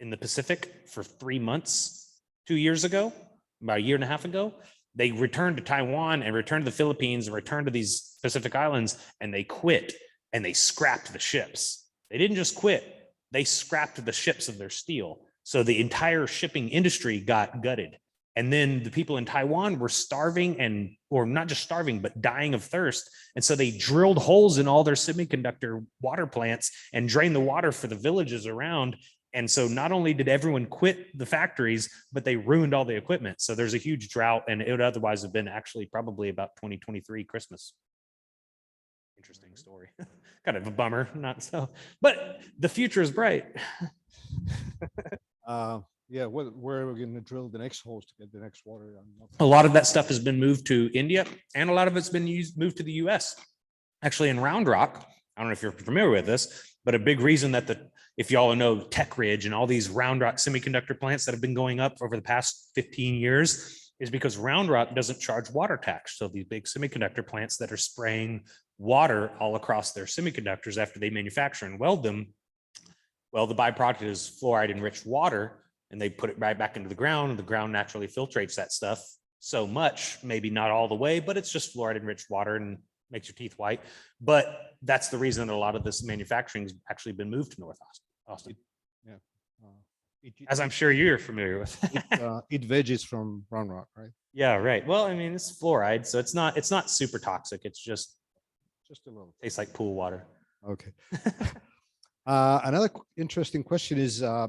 in the Pacific for 3 months, 2 years ago, about a year and a half ago. They returned to Taiwan and returned to the Philippines and returned to these Pacific islands, and they quit and they scrapped the ships. They didn't just quit, they scrapped the ships of their steel. So the entire shipping industry got gutted. And then the people in Taiwan were starving or not just starving, but dying of thirst. And so they drilled holes in all their semiconductor water plants and drained the water for the villages around. And so not only did everyone quit the factories, but they ruined all the equipment. So there's a huge drought, and it would otherwise have been actually probably about 2023 Christmas. Interesting story. Kind of a bummer, not so, but the future is bright. Yeah, where are we going to drill the next holes to get the next water? A lot of that stuff has been moved to India, and a lot of it's been moved to the US. Actually, in Round Rock, I don't know if you're familiar with this, but a big reason that if y'all know Tech Ridge and all these Round Rock semiconductor plants that have been going up over the past 15 years is because Round Rock doesn't charge water tax. So these big semiconductor plants that are spraying water all across their semiconductors after they manufacture and weld them, well, the byproduct is fluoride enriched water, and they put it right back into the ground, and the ground naturally filtrates that stuff so much, maybe not all the way, but it's just fluoride enriched water and makes your teeth white. But that's the reason that a lot of this manufacturing has actually been moved to North Austin. Yeah. As I'm sure you're familiar with. Eat veggies from Round Rock, right? Yeah, right. Well, I mean, it's fluoride, so it's not super toxic. It's just a little. tastes like pool water. Okay. Another interesting question is, how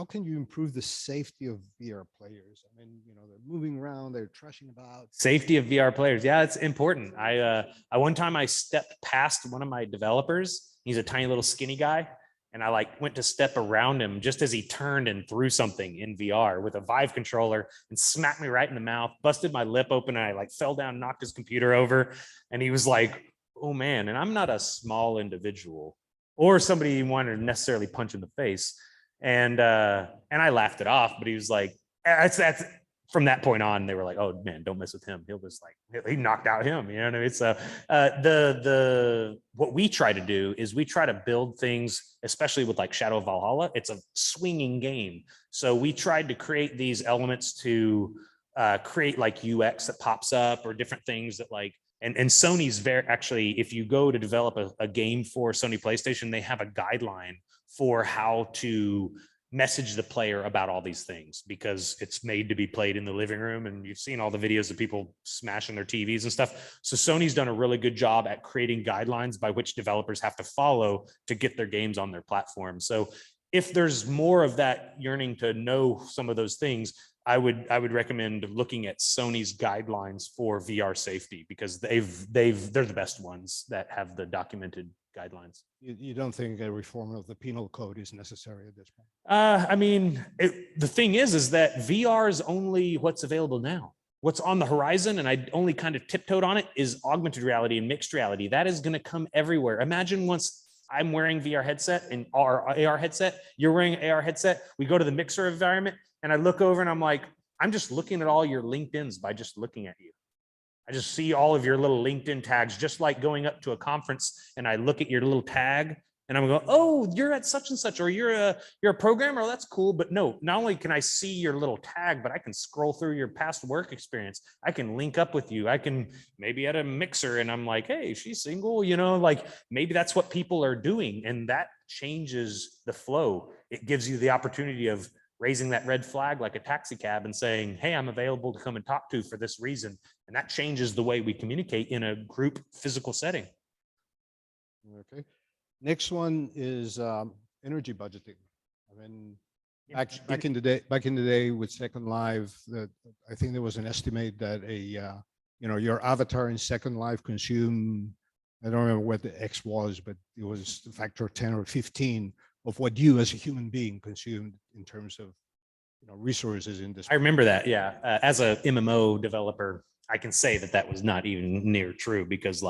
can you improve the safety of VR players? I mean, they're moving around, they're trashing about. Safety of VR players. Yeah, it's important. I one time I stepped past one of my developers. He's a tiny little skinny guy. And I went to step around him just as he turned and threw something in VR with a Vive controller and smacked me right in the mouth, busted my lip open. And I fell down, knocked his computer over. And he was like, oh man. And I'm not a small individual or somebody you want to necessarily punch in the face. And I laughed it off, but he was like, that's from that point on, they were like, oh man, don't mess with him. He'll just he knocked out him. You know what I mean? So what we try to do is we try to build things, especially with Shadow of Valhalla. It's a swinging game. So we tried to create these elements to create UX that pops up or different things that and Sony's actually, if you go to develop a game for Sony PlayStation, they have a guideline for how to message the player about all these things, because it's made to be played in the living room, and you've seen all the videos of people smashing their TVs and stuff. So Sony's done a really good job at creating guidelines by which developers have to follow to get their games on their platform. So if there's more of that yearning to know some of those things, I would recommend looking at Sony's guidelines for VR safety, because they're the best ones that have the documented guidelines. You don't think a reform of the penal code is necessary at this point? I mean, the thing is that VR is only what's available now. What's on the horizon, and I only kind of tiptoed on it, is augmented reality and mixed reality. That is going to come everywhere. Imagine once I'm wearing VR headset and our AR headset, you're wearing an AR headset, we go to the mixer environment, and I look over and I'm like, I'm just looking at all your LinkedIns by just looking at you. I just see all of your little LinkedIn tags, just like going up to a conference and I look at your little tag and I'm going, oh, you're at such and such, or you're a programmer. That's cool. But no, not only can I see your little tag, but I can scroll through your past work experience. I can link up with you. I can maybe at a mixer and I'm like, hey, she's single, maybe that's what people are doing. And that changes the flow. It gives you the opportunity of raising that red flag like a taxi cab and saying, hey, I'm available to come and talk to for this reason. And that changes the way we communicate in a group physical setting. Okay. Next one is energy budgeting. I mean, back in the day with Second Life, I think there was an estimate that your avatar in Second Life consumed, I don't remember what the X was, but it was a factor of 10 or 15 of what you as a human being consumed in terms of resources in this. I remember that. Yeah. As a MMO developer, I can say that was not even near true, because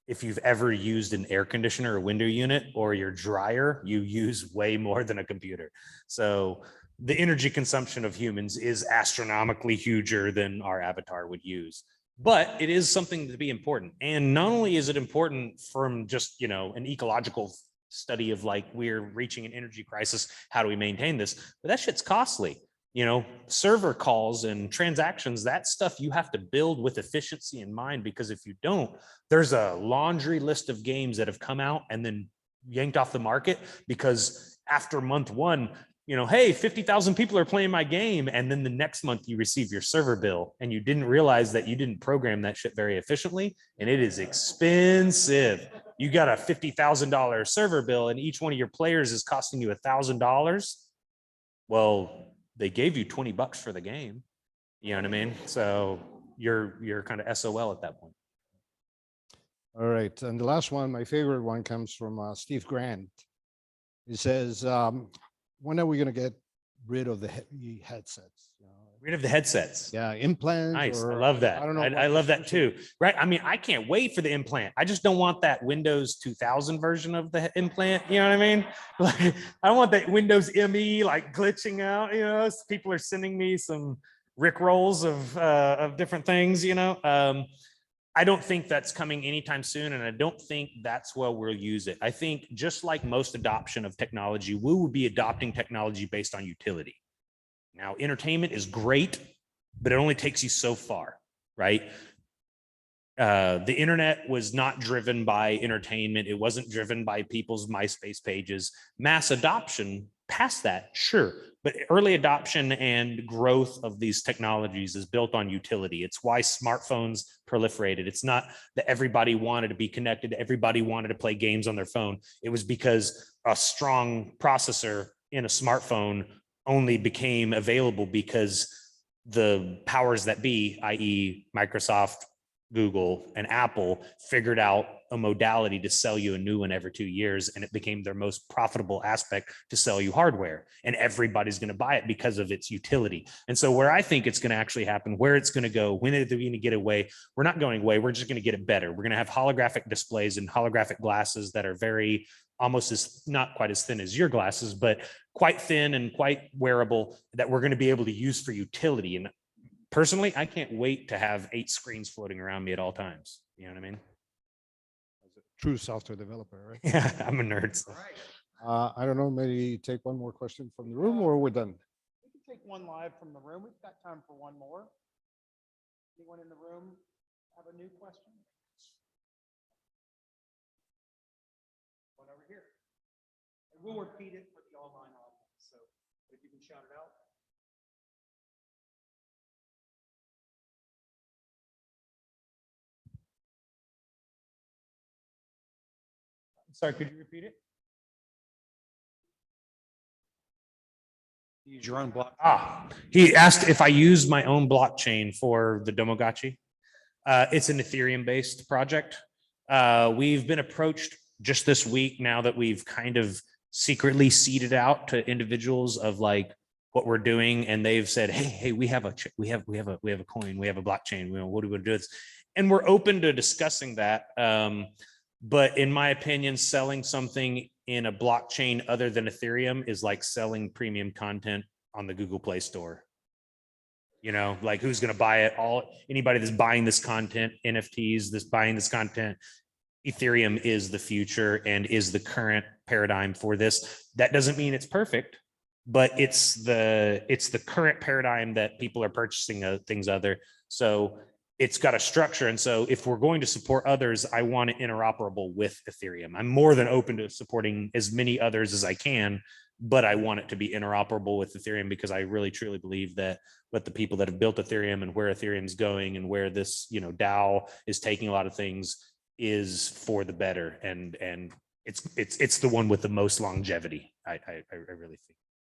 if you've ever used an air conditioner or window unit or your dryer, you use way more than a computer. So the energy consumption of humans is astronomically huger than our avatar would use. But it is something to be important. And not only is it important from just, an ecological study of we're reaching an energy crisis, how do we maintain this? But that shit's costly. Server calls and transactions, that stuff you have to build with efficiency in mind, because if you don't, there's a laundry list of games that have come out and then yanked off the market because after month one, hey, 50,000 people are playing my game. And then the next month you receive your server bill and you didn't realize that you didn't program that shit very efficiently. And it is expensive. You got a $50,000 server bill and each one of your players is costing you $1,000. Well, they gave you $20 for the game. You know what I mean? So you're kind of SOL at that point. All right. And the last one, my favorite one, comes from Steve Grant. He says, when are we going to get rid of the heavy headsets? Rid of the headsets. Yeah, implants. Nice. I or, love that. I don't know. I what love the that solution too. Right. I mean, I can't wait for the implant. I just don't want that Windows 2000 version of the implant. You know what I mean? Like, I don't want that Windows ME like glitching out. You know, people are sending me some Rick rolls of different things. You know, I don't think that's coming anytime soon, and I don't think that's where we'll use it. I think just like most adoption of technology, we will be adopting technology based on utility. Now, entertainment is great, but it only takes you so far, right? The internet was not driven by entertainment. It wasn't driven by people's MySpace pages. Mass adoption past that, sure. But early adoption and growth of these technologies is built on utility. It's why smartphones proliferated. It's not that everybody wanted to be connected. Everybody wanted to play games on their phone. It was because a strong processor in a smartphone only became available because the powers that be, i.e. Microsoft, Google, and Apple, figured out a modality to sell you a new one every 2 years, and it became their most profitable aspect to sell you hardware, and everybody's going to buy it because of its utility. And so where I think it's going to actually happen, where it's going to go, when are they going to get away, we're not going away, we're just going to get it better. We're going to have holographic displays and holographic glasses that are very almost as not quite as thin as your glasses, but quite thin and quite wearable, that we're going to be able to use for utility. And personally, I can't wait to have 8 screens floating around me at all times. You know what I mean? true software developer, right? Yeah, I'm a nerd. So. I don't know, maybe take one more question from the room or we're done. We can take one live from the room. We've got time for one more. Anyone in the room have a new question? One over here. And we'll repeat it for the online audience. So if you can shout it out. Sorry, could you repeat it? Use your own block. He asked if I use my own blockchain for the Domogotchi. It's an Ethereum-based project. We've been approached just this week now that we've kind of secretly seeded out to individuals of like what we're doing, and they've said, "Hey, we have a coin, we have a blockchain. What do we do this?" And we're open to discussing that. But in my opinion, selling something in a blockchain other than Ethereum is like selling premium content on the Google Play Store. You know, like who's going to buy it? Anybody that's buying this content, NFTs, buying this content, Ethereum is the future and is the current paradigm for this. That doesn't mean it's perfect, but it's the current paradigm that people are purchasing things other. So it's got a structure. And so if we're going to support others, I want it interoperable with Ethereum. I'm more than open to supporting as many others as I can, but I want it to be interoperable with Ethereum because I really truly believe that what the people that have built Ethereum and where Ethereum's going and where this, DAO is taking a lot of things is for the better. And it's the one with the most longevity. I really think.